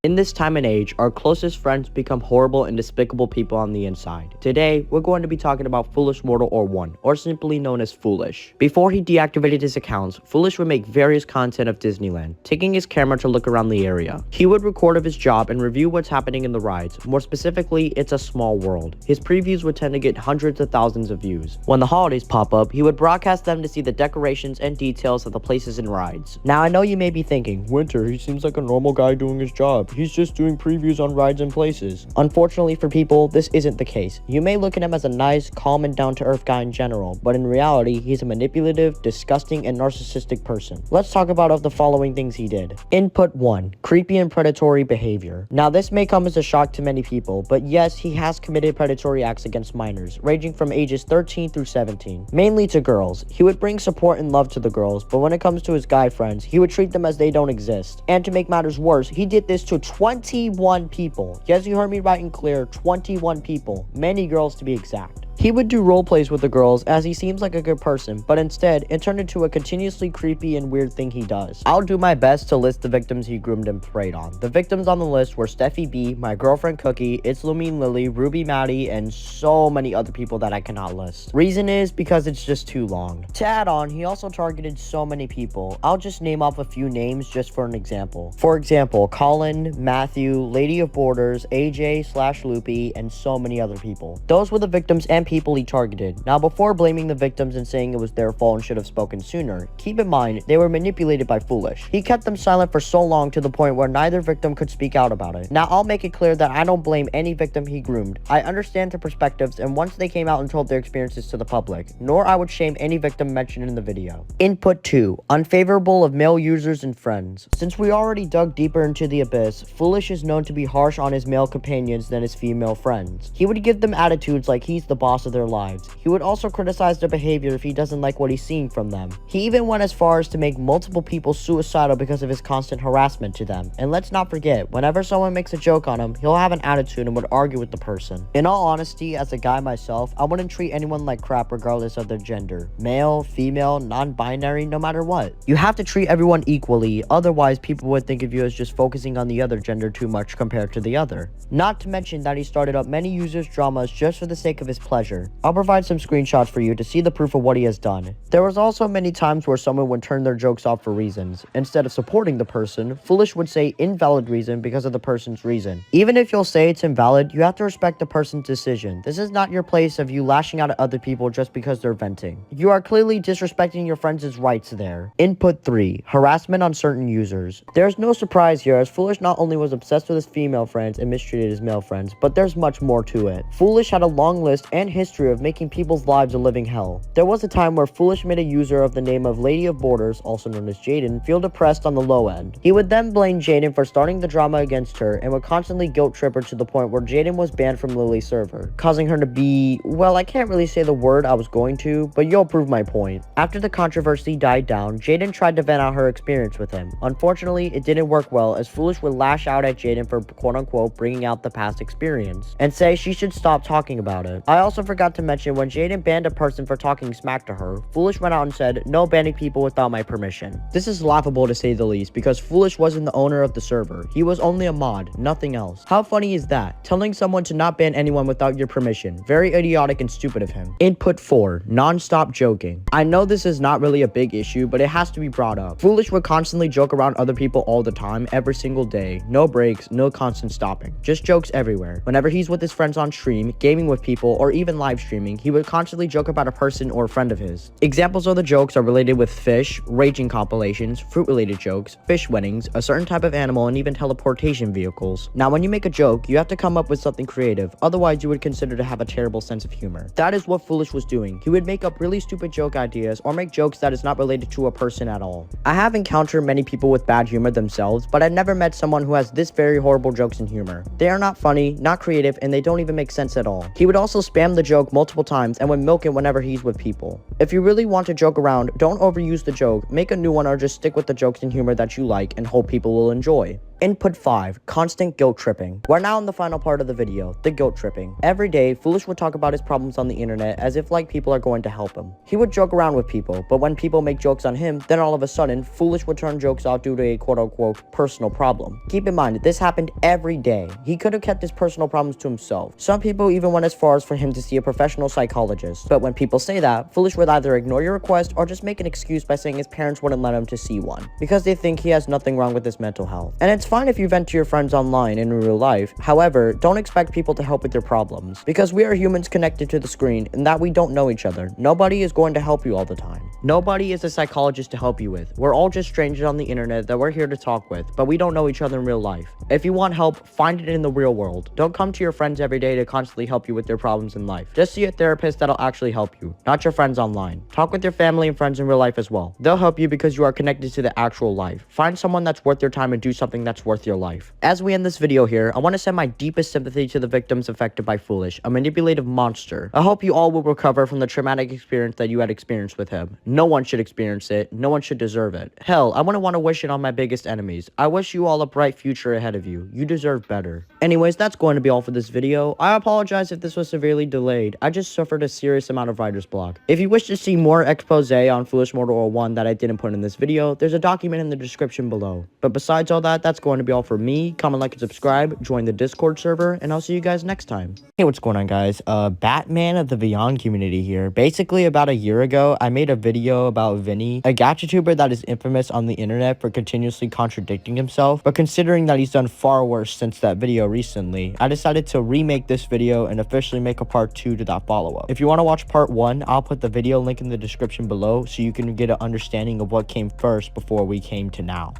In this time and age, our closest friends become horrible and despicable people on the inside. Today, we're going to be talking about Foolish Mortal or 1, or simply known as Foolish. Before he deactivated his accounts, Foolish would make various content of Disneyland, taking his camera to look around the area. He would record of his job and review what's happening in the rides. More specifically, It's a Small World. His previews would tend to get hundreds of thousands of views. When the holidays pop up, he would broadcast them to see the decorations and details of the places and rides. Now, I know you may be thinking, Winter, he seems like a normal guy doing his job. He's just doing previews on rides and places. Unfortunately for people, this isn't the case. You may look at him as a nice, calm, and down-to-earth guy in general, but in reality, he's a manipulative, disgusting, and narcissistic person. Let's talk about the following things he did. Input 1. Creepy and predatory behavior. Now, this may come as a shock to many people, but yes, he has committed predatory acts against minors, ranging from ages 13 through 17, mainly to girls. He would bring support and love to the girls, but when it comes to his guy friends, he would treat them as they don't exist. And to make matters worse, he did this to 21 people. Yes, you heard me right and clear, 21 people. Many girls to be exact. He would do role plays with the girls as he seems like a good person, but instead, it turned into a continuously creepy and weird thing he does. I'll do my best to list the victims he groomed and preyed on. The victims on the list were Steffi B, my girlfriend Cookie, It's Lumine Lily, Ruby Maddie, and so many other people that I cannot list. Reason is because it's just too long. To add on, he also targeted so many people. I'll just name off a few names just for an example. For example, Colin, Matthew, Lady of Borders, AJ/Loopy, and so many other people. Those were the victims and people he targeted. Now, before blaming the victims and saying it was their fault and should have spoken sooner, keep in mind they were manipulated by Foolish. He kept them silent for so long to the point where neither victim could speak out about it. Now, I'll make it clear that I don't blame any victim he groomed. I understand their perspectives, and once they came out and told their experiences to the public, nor I would shame any victim mentioned in the video. Input 2. Unfavorable of male users and friends. Since we already dug deeper into the abyss, Foolish is known to be harsh on his male companions than his female friends. He would give them attitudes like he's the boss of their lives. He would also criticize their behavior if he doesn't like what he's seeing from them. He even went as far as to make multiple people suicidal because of his constant harassment to them. And let's not forget, whenever someone makes a joke on him, he'll have an attitude and would argue with the person. In all honesty, as a guy myself, I wouldn't treat anyone like crap regardless of their gender. Male, female, non-binary, no matter what. You have to treat everyone equally, otherwise people would think of you as just focusing on the other gender too much compared to the other. Not to mention that he started up many users' dramas just for the sake of his pleasure. I'll provide some screenshots for you to see the proof of what he has done. There was also many times where someone would turn their jokes off for reasons. Instead of supporting the person, Foolish would say invalid reason because of the person's reason. Even if you'll say it's invalid, you have to respect the person's decision. This is not your place of you lashing out at other people just because they're venting. You are clearly disrespecting your friends' rights there. Input 3. Harassment on certain users. There's no surprise here as Foolish not only was obsessed with his female friends and mistreated his male friends, but there's much more to it. Foolish had a long list and history of making people's lives a living hell. There was a time where Foolish made a user of the name of Lady of Borders, also known as Jaden, feel depressed on the low end. He would then blame Jaden for starting the drama against her and would constantly guilt trip her to the point where Jaden was banned from Lily's server, causing her to be, well, I can't really say the word I was going to, but you'll prove my point. After the controversy died down, Jaden tried to vent out her experience with him. Unfortunately, it didn't work well as Foolish would lash out at Jaden for quote-unquote bringing out the past experience and say she should stop talking about it. I also forgot to mention when Jaden banned a person for talking smack to her, Foolish went out and said, "No banning people without my permission." This is laughable to say the least because Foolish wasn't the owner of the server. He was only a mod, nothing else. How funny is that? Telling someone to not ban anyone without your permission. Very idiotic and stupid of him. Input 4. Non-stop joking. I know this is not really a big issue, but it has to be brought up. Foolish would constantly joke around other people all the time, every single day. No breaks, no constant stopping. Just jokes everywhere. Whenever he's with his friends on stream, gaming with people, or even when live streaming, he would constantly joke about a person or a friend of his. Examples of the jokes are related with fish, raging compilations, fruit-related jokes, fish weddings, a certain type of animal, and even teleportation vehicles. Now, when you make a joke, you have to come up with something creative, otherwise you would consider to have a terrible sense of humor. That is what Foolish was doing. He would make up really stupid joke ideas or make jokes that is not related to a person at all. I have encountered many people with bad humor themselves, but I've never met someone who has this very horrible jokes and humor. They are not funny, not creative, and they don't even make sense at all. He would also spam the joke multiple times and would milk it whenever he's with people. If you really want to joke around, don't overuse the joke, make a new one, or just stick with the jokes and humor that you like and hope people will enjoy. Input 5. Constant guilt tripping. We're now in the final part of the video, the guilt tripping. Every day, Foolish would talk about his problems on the internet as if like people are going to help him. He would joke around with people, but when people make jokes on him, then all of a sudden, Foolish would turn jokes out due to a quote-unquote personal problem. Keep in mind, this happened every day. He could have kept his personal problems to himself. Some people even went as far as for him to see a professional psychologist. But when people say that, Foolish would either ignore your request or just make an excuse by saying his parents wouldn't let him to see one, because they think he has nothing wrong with his mental health. And it's fine if you vent to your friends online and in real life. However, don't expect people to help with your problems, because we are humans connected to the screen and that we don't know each other. Nobody is going to help you all the time. Nobody is a psychologist to help you with. We're all just strangers on the internet that we're here to talk with, but we don't know each other in real life. If you want help, find it in the real world. Don't come to your friends every day to constantly help you with their problems in life. Just see a therapist that'll actually help you, not your friends online. Talk with your family and friends in real life as well. They'll help you because you are connected to the actual life. Find someone that's worth your time and do something that's worth your life. As we end this video here, I want to send my deepest sympathy to the victims affected by Foolish, a manipulative monster. I hope you all will recover from the traumatic experience that you had experienced with him. No one should experience it. No one should deserve it. Hell, I wouldn't want to wish it on my biggest enemies. I wish you all a bright future ahead of you. You deserve better. Anyways, that's going to be all for this video. I apologize if this was severely delayed. I just suffered a serious amount of writer's block. If you wish to see more expose on Foolish Mortal War 1 that I didn't put in this video, there's a document in the description below. But besides all that, that's going to be all for me. Comment, like, and subscribe, join the Discord server, and I'll see you guys next time. Hey, what's going on, guys? Batman of the Beyond community here. Basically, about a year ago, I made a video about Vinnie, a gadgetuber that is infamous on the internet for continuously contradicting himself, but considering that he's done far worse since that video recently, I decided to remake this video and officially make a part 2 to that follow-up. If you want to watch part 1, I'll put the video link in the description below so you can get an understanding of what came first before we came to now.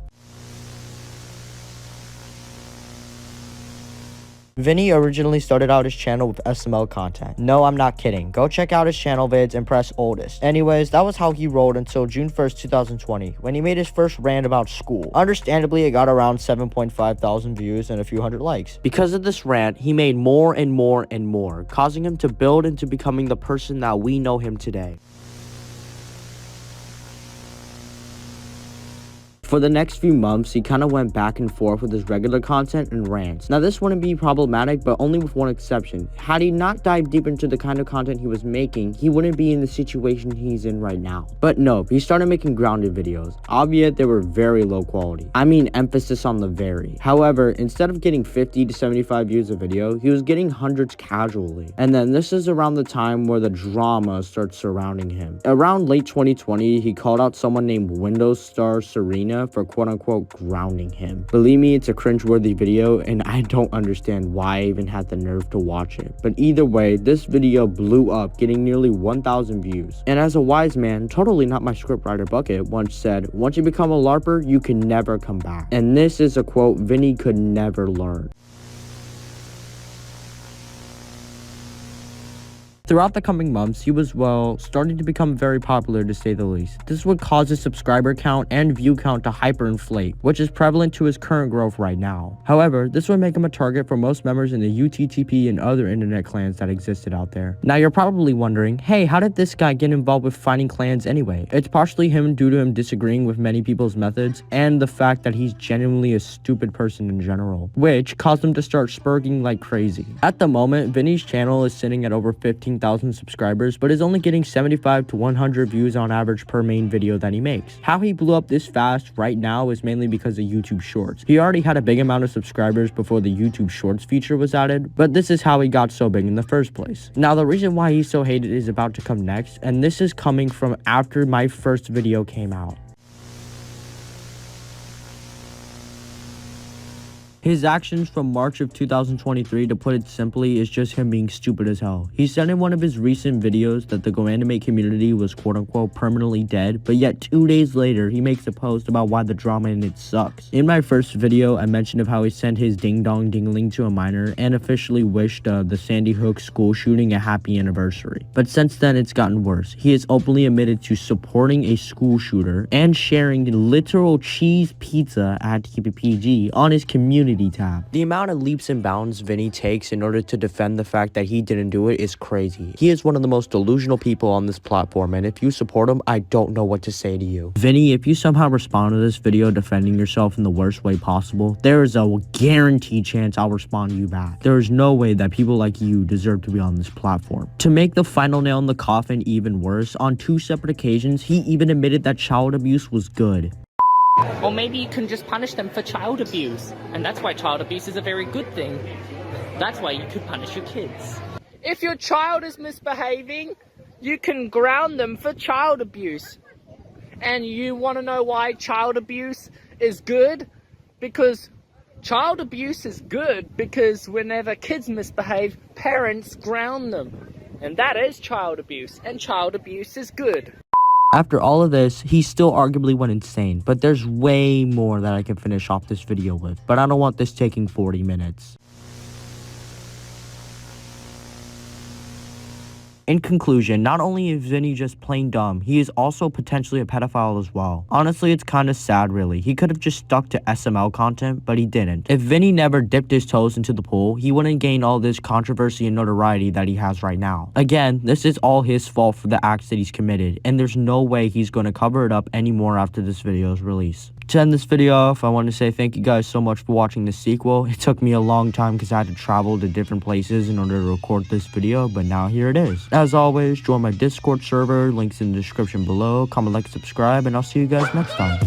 Vinnie originally started out his channel with SML content. No, I'm not kidding. Go check out his channel vids and press oldest. Anyways, that was how he rolled until June 1st, 2020, when he made his first rant about school. Understandably, it got around 7.5 thousand views and a few hundred likes. Because of this rant, he made more and more and more, causing him to build into becoming the person that we know him today. For the next few months, he kind of went back and forth with his regular content and rants. Now, this wouldn't be problematic, but only with one exception. Had he not dived deep into the kind of content he was making, he wouldn't be in the situation he's in right now. But no, he started making grounded videos, albeit they were very low quality. I mean, emphasis on the very. However, instead of getting 50 to 75 views a video, he was getting hundreds casually. And then this is around the time where the drama starts surrounding him. Around late 2020, he called out someone named Windows Star Serena for quote-unquote grounding him. Believe me, it's a cringe-worthy video, and I don't understand why I even had the nerve to watch it. But either way, this video blew up, getting nearly 1,000 views. And as a wise man, totally not my scriptwriter bucket, once said, once you become a LARPer, you can never come back. And this is a quote Vinnie could never learn. Throughout the coming months, he was, well, starting to become very popular to say the least. This would cause his subscriber count and view count to hyperinflate, which is prevalent to his current growth right now. However, this would make him a target for most members in the UTTP and other internet clans that existed out there. Now, you're probably wondering, hey, how did this guy get involved with finding clans anyway? It's partially him due to him disagreeing with many people's methods and the fact that he's genuinely a stupid person in general, which caused him to start spurging like crazy. At the moment, Vinnie's channel is sitting at over 15,000 subscribers, but is only getting 75 to 100 views on average per main video that he makes. How he blew up this fast right now is mainly because of YouTube Shorts. He already had a big amount of subscribers before the YouTube Shorts feature was added, but this is how he got so big in the first place. Now, the reason why he's so hated is about to come next, and this is coming from after my first video came out. His actions from March of 2023, to put it simply, is just him being stupid as hell. He said in one of his recent videos that the GoAnimate community was quote-unquote permanently dead, but yet 2 days later, he makes a post about why the drama in it sucks. In my first video, I mentioned of how he sent his ding-dong dingling to a minor and officially wished the Sandy Hook school shooting a happy anniversary. But since then, it's gotten worse. He has openly admitted to supporting a school shooter and sharing literal cheese pizza, I had to keep it PG, on his community tab. The amount of leaps and bounds Vinnie takes in order to defend the fact that he didn't do it is crazy. He is one of the most delusional people on this platform, and if you support him, I don't know what to say to you. Vinnie, if you somehow respond to this video defending yourself in the worst way possible, there is a guaranteed chance I'll respond to you back. There is no way that people like you deserve to be on this platform. To make the final nail in the coffin even worse, on 2 separate occasions, he even admitted that child abuse was good. Or maybe you can just punish them for child abuse. And that's why child abuse is a very good thing. That's why you could punish your kids. If your child is misbehaving, you can ground them for child abuse. And you want to know why child abuse is good? Because child abuse is good because whenever kids misbehave, parents ground them. And that is child abuse. And child abuse is good. After all of this, he still arguably went insane, but there's way more that I can finish off this video with, but I don't want this taking 40 minutes. In conclusion, not only is Vinnie just plain dumb, he is also potentially a pedophile as well. Honestly, it's kind of sad really. He could have just stuck to SML content, but he didn't. If Vinnie never dipped his toes into the pool, he wouldn't gain all this controversy and notoriety that he has right now. Again, this is all his fault for the acts that he's committed, and there's no way he's going to cover it up anymore after this video's release. To end this video off, I want to say thank you guys so much for watching this sequel. It took me a long time because I had to travel to different places in order to record this video, but now here it is. As always, join my Discord server, links in the description below, comment, like, subscribe, and I'll see you guys next time.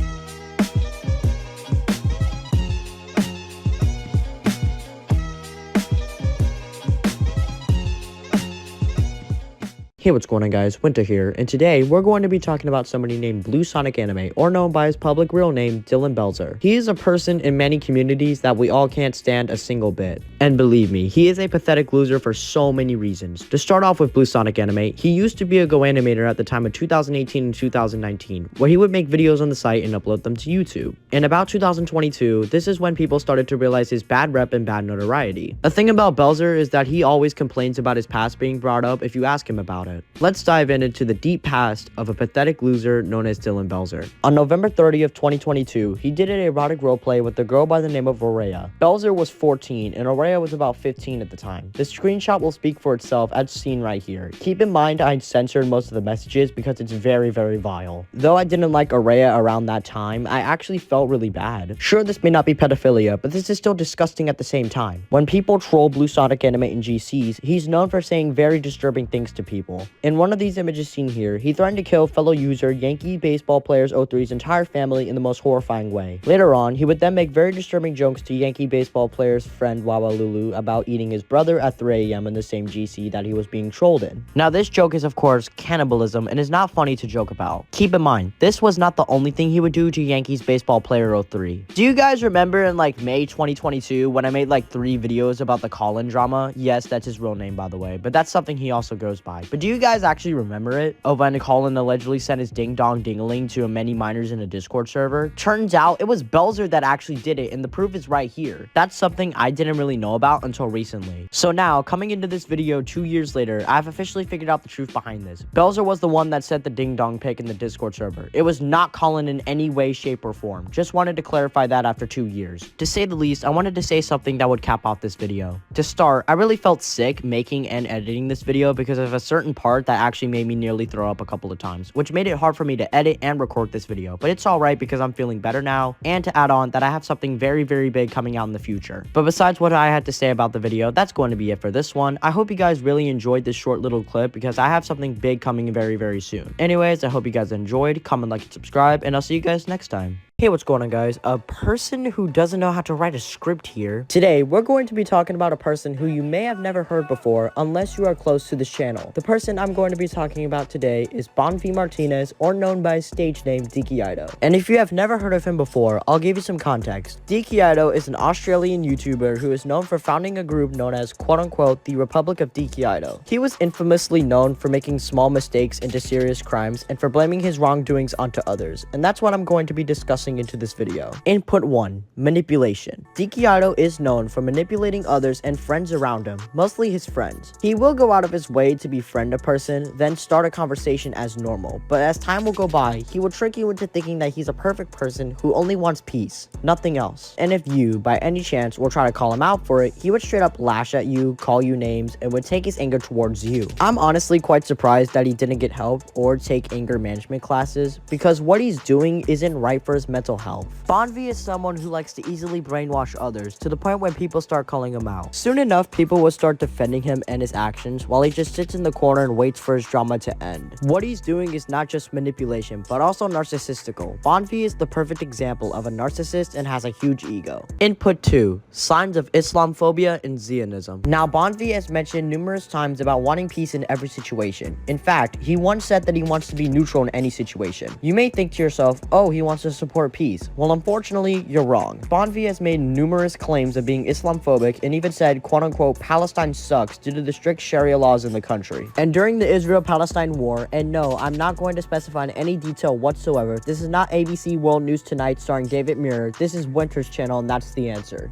Hey, what's going on guys, Winter here, and today we're going to be talking about somebody named Blue Sonic Anime, or known by his public real name, Dylan Belzer. He is a person in many communities that we all can't stand a single bit. And believe me, he is a pathetic loser for so many reasons. To start off with Blue Sonic Anime, he used to be a GoAnimator at the time of 2018 and 2019, where he would make videos on the site and upload them to YouTube. In about 2022, this is when people started to realize his bad rep and bad notoriety. The thing about Belzer is that he always complains about his past being brought up if you ask him about it. Let's dive into the deep past of a pathetic loser known as Dylan Belzer. On November 30th, 2022, he did an erotic roleplay with a girl by the name of Aurea. Belzer was 14 and Aurea was about 15 at the time. The screenshot will speak for itself as seen right here. Keep in mind I censored most of the messages because it's very, very vile. Though I didn't like Aurea around that time, I actually felt really bad. Sure, this may not be pedophilia, but this is still disgusting at the same time. When people troll Blue Sonic Anime in GCs, he's known for saying very disturbing things to people. In one of these images seen here, he threatened to kill fellow user Yankee baseball players 03's entire family in the most horrifying way. Later on, he would then make very disturbing jokes to Yankee baseball player's friend Wawa Lulu about eating his brother at 3 AM in the same GC that he was being trolled in. Now this joke is of course cannibalism and is not funny to joke about. Keep in mind, this was not the only thing he would do to Yankees baseball player 03. Do you guys remember in like May 2022 when I made like 3 videos about the Colin drama? Yes, that's his real name by the way, but that's something he also goes by. But do you guys actually remember it? Of when Colin allegedly sent his ding-dong ding-a-ling to many minors in a Discord server? Turns out it was Belzer that actually did it, and the proof is right here. That's something I didn't really know about until recently. So now, coming into this video 2 years later, I've officially figured out the truth behind this. Belzer was the one that sent the ding-dong pic in the Discord server. It was not Colin in any way, shape, or form. Just wanted to clarify that after 2 years. To say the least, I wanted to say something that would cap off this video. To start, I really felt sick making and editing this video because of a certain part that actually made me nearly throw up a couple of times, which made it hard for me to edit and record this video, but it's alright because I'm feeling better now, and to add on that I have something very, very big coming out in the future. But besides what I had to say about the video, that's going to be it for this one. I hope you guys really enjoyed this short little clip because I have something big coming very, very soon. Anyways, I hope you guys enjoyed. Comment, like, and subscribe, and I'll see you guys next time. Hey, what's going on, guys? A person who doesn't know how to write a script here. Today, we're going to be talking about a person who you may have never heard before unless you are close to this channel. The person I'm going to be talking about today is Vinnie Martinez, or known by his stage name Diido. And if you have never heard of him before, I'll give you some context. Diido is an Australian YouTuber who is known for founding a group known as quote-unquote the Republic of Diido. He was infamously known for making small mistakes into serious crimes and for blaming his wrongdoings onto others, and that's what I'm going to be discussing into this video. Input 1. Manipulation. Diido is known for manipulating others and friends around him, mostly his friends. He will go out of his way to befriend a person, then start a conversation as normal, but as time will go by, he will trick you into thinking that he's a perfect person who only wants peace, nothing else. And if you, by any chance, will try to call him out for it, he would straight up lash at you, call you names, and would take his anger towards you. I'm honestly quite surprised that he didn't get help or take anger management classes, because what he's doing isn't right for his mental health. Vinnie is someone who likes to easily brainwash others to the point where people start calling him out. Soon enough, people will start defending him and his actions while he just sits in the corner and waits for his drama to end. What he's doing is not just manipulation, but also narcissistical. Vinnie is the perfect example of a narcissist and has a huge ego. Input 2. Signs of Islamophobia and Zionism. Now, Vinnie has mentioned numerous times about wanting peace in every situation. In fact, he once said that he wants to be neutral in any situation. You may think to yourself, oh, he wants to support peace. Well, unfortunately, you're wrong. Vinnie has made numerous claims of being Islamophobic and even said, quote-unquote, Palestine sucks due to the strict Sharia laws in the country. And during the Israel-Palestine war, and no, I'm not going to specify in any detail whatsoever, this is not ABC World News Tonight starring David Muir, this is Winter's channel, and that's the answer.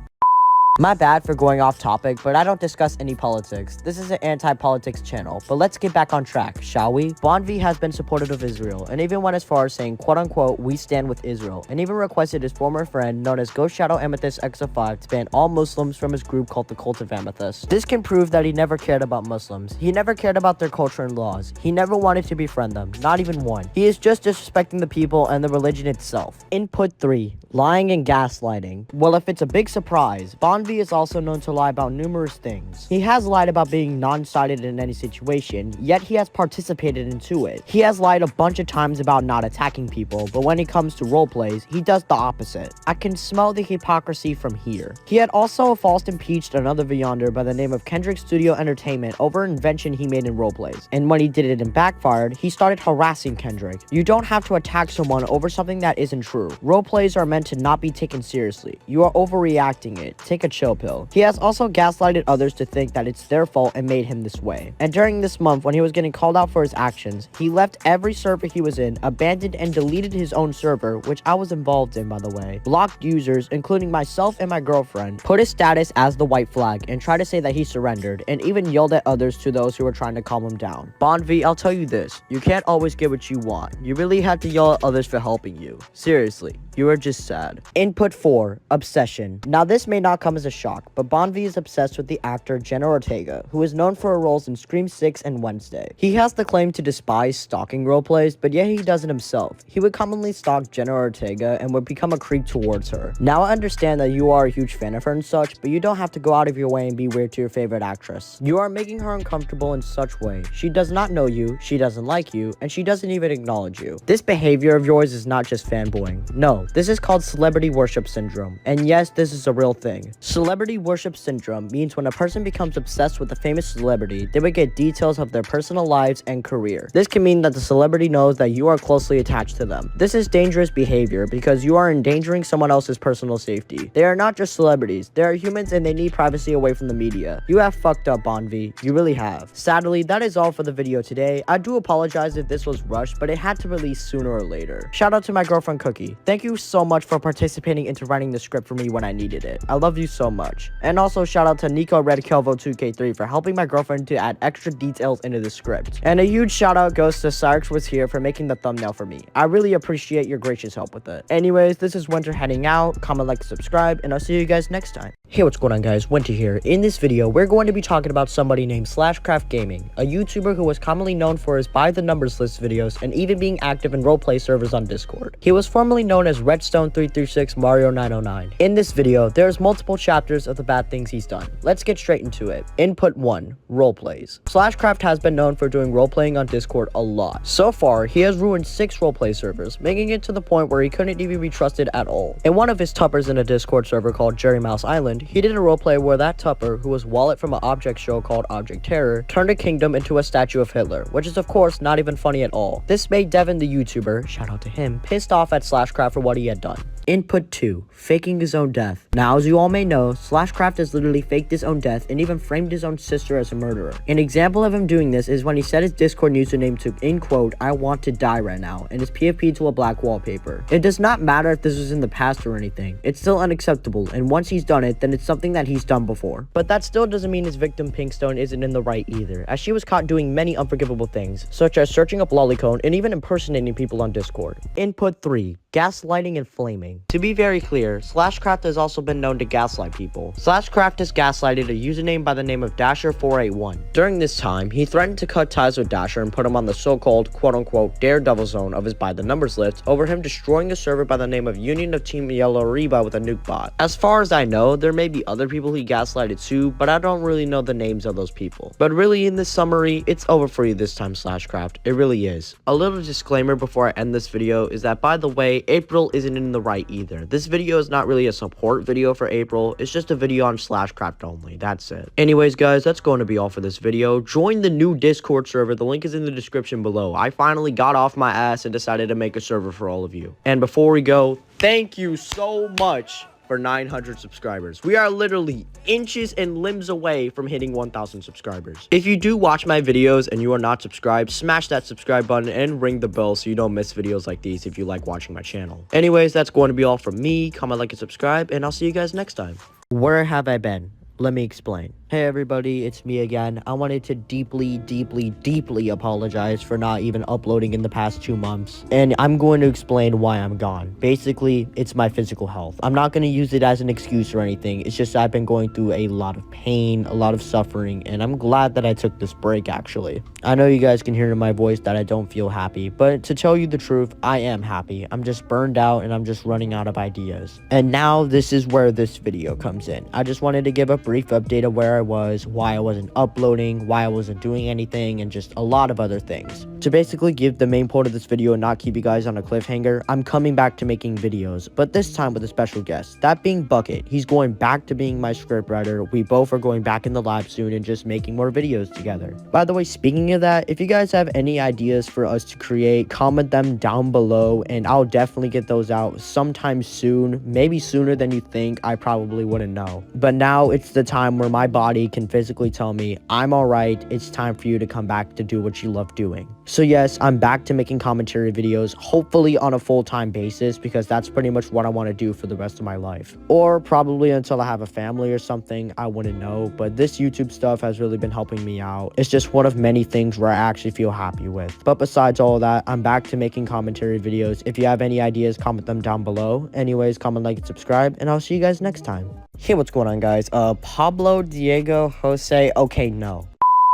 My bad for going off topic, but I don't discuss any politics. This is an anti-politics channel, but let's get back on track, shall we? Vinnie has been supportive of Israel, and even went as far as saying, quote-unquote, we stand with Israel, and even requested his former friend, known as Ghost Shadow Amethyst X05, to ban all Muslims from his group called the Cult of Amethyst. This can prove that he never cared about Muslims. He never cared about their culture and laws. He never wanted to befriend them, not even one. He is just disrespecting the people and the religion itself. Input 3. Lying and gaslighting. Well, if it's a big surprise, Vinnie is also known to lie about numerous things. He has lied about being non-sided in any situation, yet he has participated into it. He has lied a bunch of times about not attacking people, but when it comes to roleplays, he does the opposite. I can smell the hypocrisy from here. He had also false impeached another Vyonder by the name of Kendrick Studio Entertainment over an invention he made in roleplays, and when he did it and backfired, he started harassing Kendrick. You don't have to attack someone over something that isn't true. Roleplays are meant to not be taken seriously. You are overreacting it. Take a chill pill. He has also gaslighted others to think that it's their fault and made him this way. And during this month, when he was getting called out for his actions, he left every server he was in, abandoned and deleted his own server, which I was involved in, by the way, blocked users, including myself and my girlfriend, put his status as the white flag, and tried to say that he surrendered, and even yelled at others to those who were trying to calm him down. Vinnie, I'll tell you this, you can't always get what you want. You really have to yell at others for helping you. Seriously, you are just sad. Input 4. Obsession. Now, this may not come as a shock, but Vinnie is obsessed with the actor Jenna Ortega, who is known for her roles in Scream 6 and Wednesday. He has the claim to despise stalking roleplays, but yet he does it himself. He would commonly stalk Jenna Ortega and would become a creep towards her. Now, I understand that you are a huge fan of her and such, but you don't have to go out of your way and be weird to your favorite actress. You are making her uncomfortable in such way. She does not know you, she doesn't like you, and she doesn't even acknowledge you. This behavior of yours is not just fanboying. No, this is called celebrity worship syndrome. And yes, this is a real thing. Celebrity worship syndrome means when a person becomes obsessed with a famous celebrity, they would get details of their personal lives and career. This can mean that the celebrity knows that you are closely attached to them. This is dangerous behavior because you are endangering someone else's personal safety. They are not just celebrities, they are humans and they need privacy away from the media. You have fucked up, Vinnie. You really have. Sadly, that is all for the video today. I do apologize if this was rushed, but it had to release sooner or later. Shout out to my girlfriend Cookie. Thank you so much for participating into writing the script for me when I needed it. I love you so much. And also shout out to Nico Red Kelvo 2K3 for helping my girlfriend to add extra details into the script. And a huge shout out goes to Cyrix was here for making the thumbnail for me. I really appreciate your gracious help with it. Anyways, this is Winter heading out. Comment, like, subscribe, and I'll see you guys next time. Hey, what's going on, guys? Winter here. In this video, we're going to be talking about somebody named Slashcraft Gaming, a YouTuber who was commonly known for his by the numbers list videos and even being active in roleplay servers on Discord. He was formerly known as Redstone336 Mario 909. In this video, there's multiple chapters of the bad things he's done. Let's get straight into it. Input 1. Roleplays. Slashcraft has been known for doing roleplaying on Discord a lot. So far, he has ruined 6 roleplay servers, making it to the point where he couldn't even be trusted at all. In one of his tuppers in a Discord server called Jerry Mouse Island, he did a roleplay where that tupper, who was Wallet from an object show called Object Terror, turned a kingdom into a statue of Hitler, which is of course not even funny at all. This made Devin the YouTuber, shout out to him, pissed off at Slashcraft for what he had done. Input 2. Faking his own death. Now, as you all may know, Slashcraft has literally faked his own death and even framed his own sister as a murderer. An example of him doing this is when he set his Discord username to, in quote, "I want to die right now," and his PFP to a black wallpaper. It does not matter if this was in the past or anything. It's still unacceptable, and once he's done it, then it's something that he's done before. But that still doesn't mean his victim Pinkstone isn't in the right either, as she was caught doing many unforgivable things, such as searching up Lollycone and even impersonating people on Discord. Input 3. Gaslighting and flaming. To be very clear, Slashcraft has also been known to gaslight people. Slashcraft has gaslighted a username by the name of Dasher481. During this time, he threatened to cut ties with Dasher and put him on the so-called quote-unquote daredevil zone of his by the numbers list over him destroying a server by the name of Union of Team Yellow Reba with a nuke bot. As far as I know, there may be other people he gaslighted too, but I don't really know the names of those people. But really, in this summary, it's over for you this time, Slashcraft. It really is. A little disclaimer before I end this video is that, by the way, April isn't in the right either. This video is not really a support video for April, it's just a video on Slashcraft only, that's it. Anyways guys, that's going to be all for this video. Join the new Discord server, the link is in the description below. I finally got off my ass and decided to make a server for all of you. And before we go, thank you so much for 900 subscribers. We are literally inches and limbs away from hitting 1,000 subscribers. If you do watch my videos and you are not subscribed, smash that subscribe button and ring the bell so you don't miss videos like these if you like watching my channel. Anyways, that's going to be all from me. Comment, like, and subscribe, and I'll see you guys next time. Where have I been? Let me explain. Hey everybody, it's me again. I wanted to deeply apologize for not even uploading in the past 2 months. And I'm going to explain why I'm gone. Basically, it's my physical health. I'm not going to use it as an excuse or anything. It's just I've been going through a lot of pain, a lot of suffering, and I'm glad that I took this break actually. I know you guys can hear in my voice that I don't feel happy, but to tell you the truth, I am happy. I'm just burned out and I'm just running out of ideas. And now this is where this video comes in. I just wanted to give a brief update of where I was, why I wasn't uploading, why I wasn't doing anything, and just a lot of other things. To basically give the main point of this video and not keep you guys on a cliffhanger, I'm coming back to making videos, but this time with a special guest, that being Bucket. He's going back to being my scriptwriter. We both are going back in the lab soon and just making more videos together. By the way, speaking of that, if you guys have any ideas for us to create, comment them down below and I'll definitely get those out sometime soon, maybe sooner than you think. I probably wouldn't know, but now it's the time where my body can physically tell me I'm all right. It's time for you to come back to do what you love doing. So yes, I'm back to making commentary videos, hopefully on a full-time basis, because that's pretty much what I want to do for the rest of my life, or probably until I have a family or something. I wouldn't know, but this YouTube stuff has really been helping me out. It's just one of many things where I actually feel happy with. But besides all of that, I'm back to making commentary videos. If you have any ideas, comment them down below. Anyways, comment, like, and subscribe, and I'll see you guys next time. Hey, what's going on, guys? Pablo, Diego, Jose. Okay, no.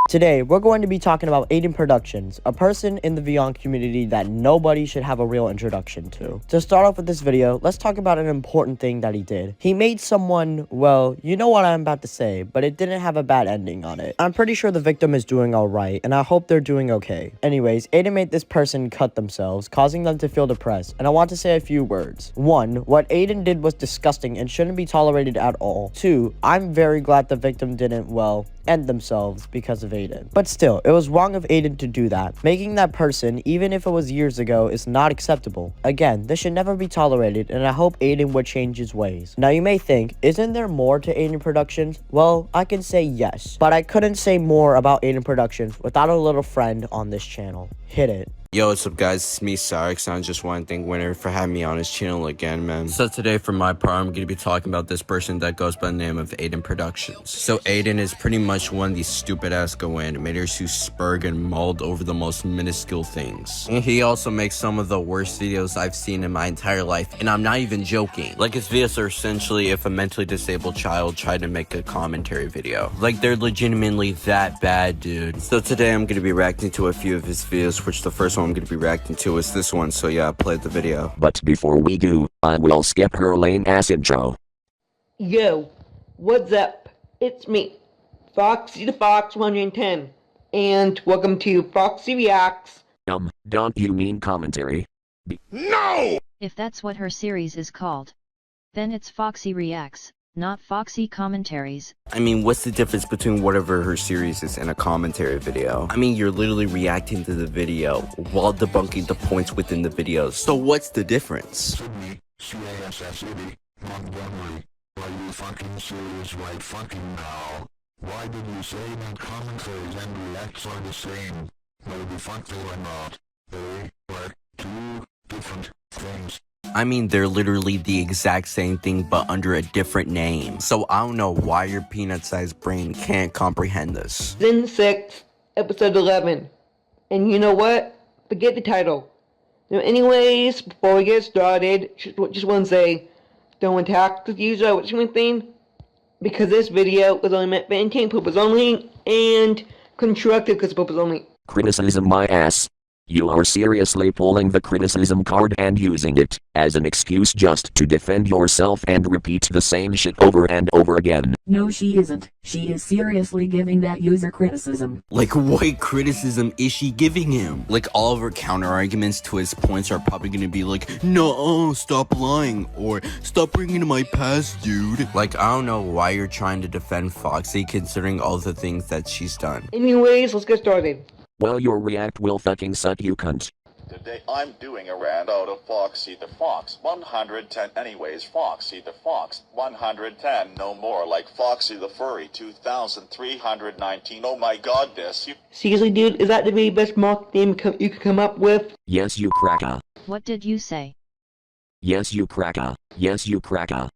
Today, we're going to be talking about Aiden Productions, a person in the Vyond community that nobody should have a real introduction to. To start off with this video, let's talk about an important thing that he did. He made someone, well, you know what I'm about to say, but it didn't have a bad ending on it. I'm pretty sure the victim is doing alright, and I hope they're doing okay. Anyways, Aiden made this person cut themselves, causing them to feel depressed, and I want to say a few words. 1. What Aiden did was disgusting and shouldn't be tolerated at all. 2. I'm very glad the victim didn't, well, end themselves because of Aiden. But still, it was wrong of Aiden to do that. Making that person, even if it was years ago, is not acceptable. Again, this should never be tolerated, and I hope Aiden would change his ways. Now you may think, isn't there more to Aiden Productions? Well, I can say yes, but I couldn't say more about Aiden Productions without a little friend on this channel. Hit it. Yo, what's up guys, it's me, Sarix, and I just want to thank Winner for having me on his channel again, man. So today for my part, I'm going to be talking about this person that goes by the name of Aiden Productions. So Aiden is pretty much one of these stupid-ass go-animators who spurg and mulled over the most minuscule things. And he also makes some of the worst videos I've seen in my entire life, and I'm not even joking. Like, his videos are essentially if a mentally disabled child tried to make a commentary video. Like, they're legitimately that bad, dude. So today I'm going to be reacting to a few of his videos, which the first one I'm going to be reacting to is this one, so yeah, play the video. But before we do, I will skip her lame ass intro. Yo, What's up? It's me, Foxy the Fox 110, and welcome to Foxy Reacts. Don't you mean commentary? No! If that's what her series is called, then it's Foxy Reacts, not Foxy Commentaries. I mean, what's the difference between whatever her series is and a commentary video? I mean, you're literally reacting to the video while debunking the points within the video. So what's the difference? Montgomery, are you fucking serious right fucking now? Why did you say that commentaries and reacts are the same? No, the fuck they are not. They are two different things. I mean, they're literally the exact same thing but under a different name. So I don't know why your peanut-sized brain can't comprehend this. Season 6, Episode 11. And you know what? Forget the title. Now, anyways, before we get started, just want to say, don't attack the user or anything, because this video was only meant for entertainment purpose only, and constructive purpose only. Criticism my ass. You are seriously pulling the criticism card and using it as an excuse just to defend yourself and repeat the same shit over and over again. No, she isn't. She is seriously giving that user criticism. Like, what criticism is she giving him? Like, all of her counter arguments to his points are probably gonna be like, no, stop lying, or stop bringing to my past, dude. Like, I don't know why you're trying to defend Foxy considering all the things that she's done. Anyways, let's get started. Well, your react will fucking suck, you cunt. Today I'm doing a rant out of Foxy the Fox 110. Anyways, Foxy the Fox 110, no more like Foxy the Furry 2319. Oh my god, this you. Seriously, dude, is that the very best mock name you could come up with? Yes, you cracker. What did you say? Yes, you cracker. Yes, you cracker.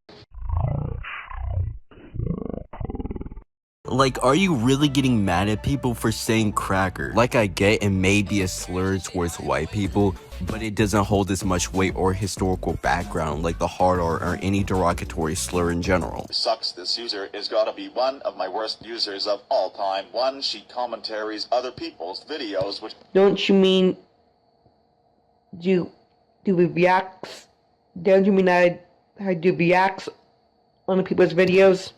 Like, are you really getting mad at people for saying cracker? Like, I get it may be a slur towards white people, but it doesn't hold as much weight or historical background like the hard R or any derogatory slur in general. Sucks, this user is gotta be one of my worst users of all time. One, she commentaries other people's videos, which... Don't you mean... Do we reacts? Don't you mean I do reacts on people's videos?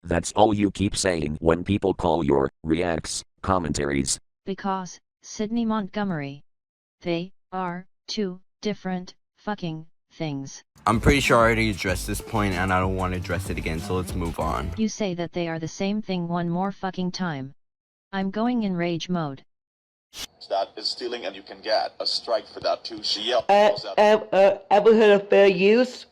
That's all you keep saying when people call your reacts commentaries. Because, Sydney Montgomery. They are two different fucking things. I'm pretty sure I already addressed this point and I don't want to address it again, so let's move on. You say that they are the same thing one more fucking time. I'm going in rage mode. That is stealing and you can get a strike for that too. She yelled. Ever heard of fair use?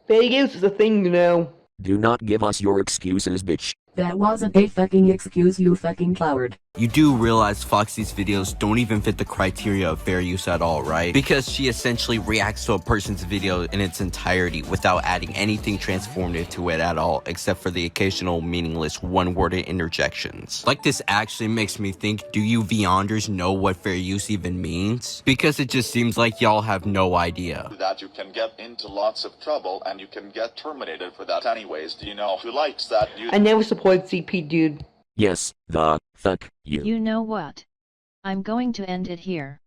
Fair use is a thing, you know. Do not give us your excuses, bitch. That wasn't a fucking excuse, you fucking coward. You do realize Foxy's videos don't even fit the criteria of fair use at all, right? Because she essentially reacts to a person's video in its entirety without adding anything transformative to it at all, except for the occasional meaningless one-worded interjections. Like, this actually makes me think, do you Beyonders know what fair use even means? Because it just seems like y'all have no idea. That you can get into lots of trouble and you can get terminated for that anyways. Do you know who likes that? I never supported CP, dude. Yes, the fuck you. You know what? I'm going to end it here.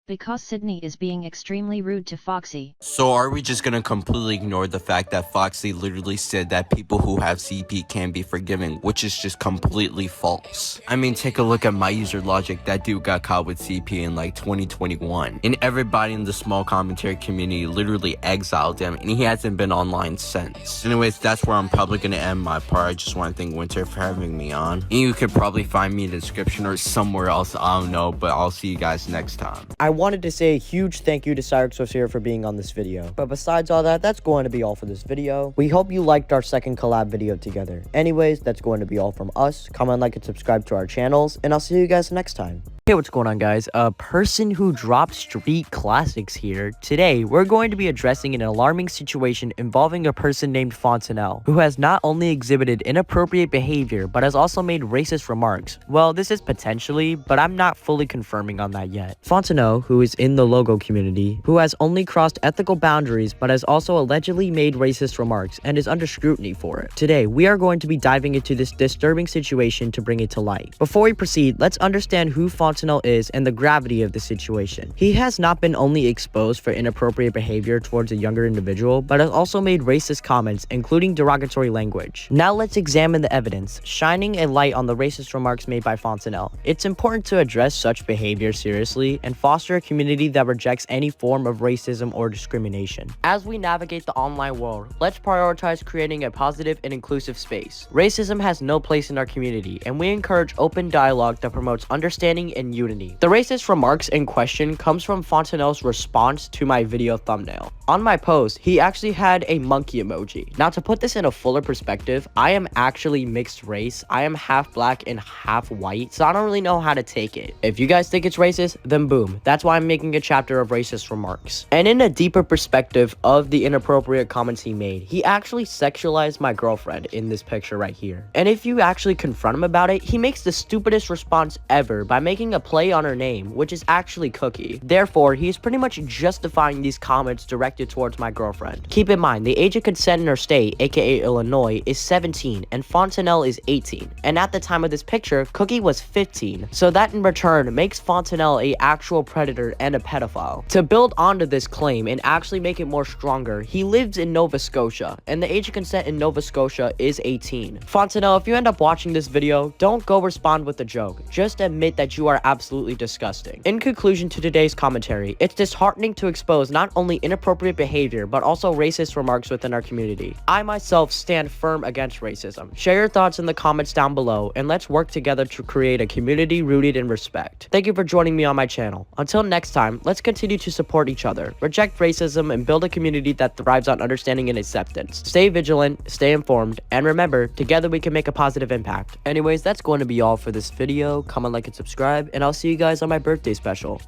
Because Sydney is being extremely rude to Foxy. So are we just gonna completely ignore the fact that Foxy literally said that people who have CP can be forgiven, which is just completely false? I mean, take a look at my user logic. That dude got caught with CP in like 2021. And everybody in the small commentary community literally exiled him, and he hasn't been online since. Anyways, that's where I'm probably gonna end my part. I just want to thank Winter for having me on. And you could probably find me in the description or somewhere else, I don't know, but I'll see you guys next time. I wanted to say a huge thank you to Cyrexos for being on this video. But besides all that, that's going to be all for this video. We hope you liked our second collab video together. Anyways, that's going to be all from us. Comment, like, and subscribe to our channels, and I'll see you guys next time. Hey, what's going on, guys? A person who dropped street classics here. Today, we're going to be addressing an alarming situation involving a person named Fontanel, who has not only exhibited inappropriate behavior, but has also made racist remarks. Well, this is potentially, but I'm not fully confirming on that yet. Fontanel, who is in the logo community, who has only crossed ethical boundaries, but has also allegedly made racist remarks and is under scrutiny for it. Today, we are going to be diving into this disturbing situation to bring it to light. Before we proceed, let's understand who Fontanel Fontanel is and the gravity of the situation. He has not been only exposed for inappropriate behavior towards a younger individual, but has also made racist comments, including derogatory language. Now let's examine the evidence, shining a light on the racist remarks made by Fontanel. It's important to address such behavior seriously and foster a community that rejects any form of racism or discrimination. As we navigate the online world, let's prioritize creating a positive and inclusive space. Racism has no place in our community, and we encourage open dialogue that promotes understanding and unity. The racist remarks in question comes from Fontanel's response to my video thumbnail. On my post, he actually had a monkey emoji. Now, to put this in a fuller perspective, I am actually mixed race. I am half black and half white, so I don't really know how to take it. If you guys think it's racist, then boom. That's why I'm making a chapter of racist remarks. And in a deeper perspective of the inappropriate comments he made, he actually sexualized my girlfriend in this picture right here. And if you actually confront him about it, he makes the stupidest response ever by making a play on her name, which is actually Cookie. Therefore, he is pretty much justifying these comments directed towards my girlfriend. Keep in mind, the age of consent in her state, aka Illinois, is 17 and Fontanel is 18. And at the time of this picture, Cookie was 15. So that in return makes Fontanel a actual predator and a pedophile. To build onto this claim and actually make it more stronger, he lives in Nova Scotia, and the age of consent in Nova Scotia is 18. Fontanel, if you end up watching this video, don't go respond with a joke. Just admit that you are absolutely disgusting. In conclusion to today's commentary, it's disheartening to expose not only inappropriate behavior, but also racist remarks within our community. I myself stand firm against racism. Share your thoughts in the comments down below, and let's work together to create a community rooted in respect. Thank you for joining me on my channel. Until next time, let's continue to support each other, reject racism, and build a community that thrives on understanding and acceptance. Stay vigilant, stay informed, and remember, together we can make a positive impact. Anyways, that's going to be all for this video. Comment, like, and subscribe, and I'll see you guys on my birthday special.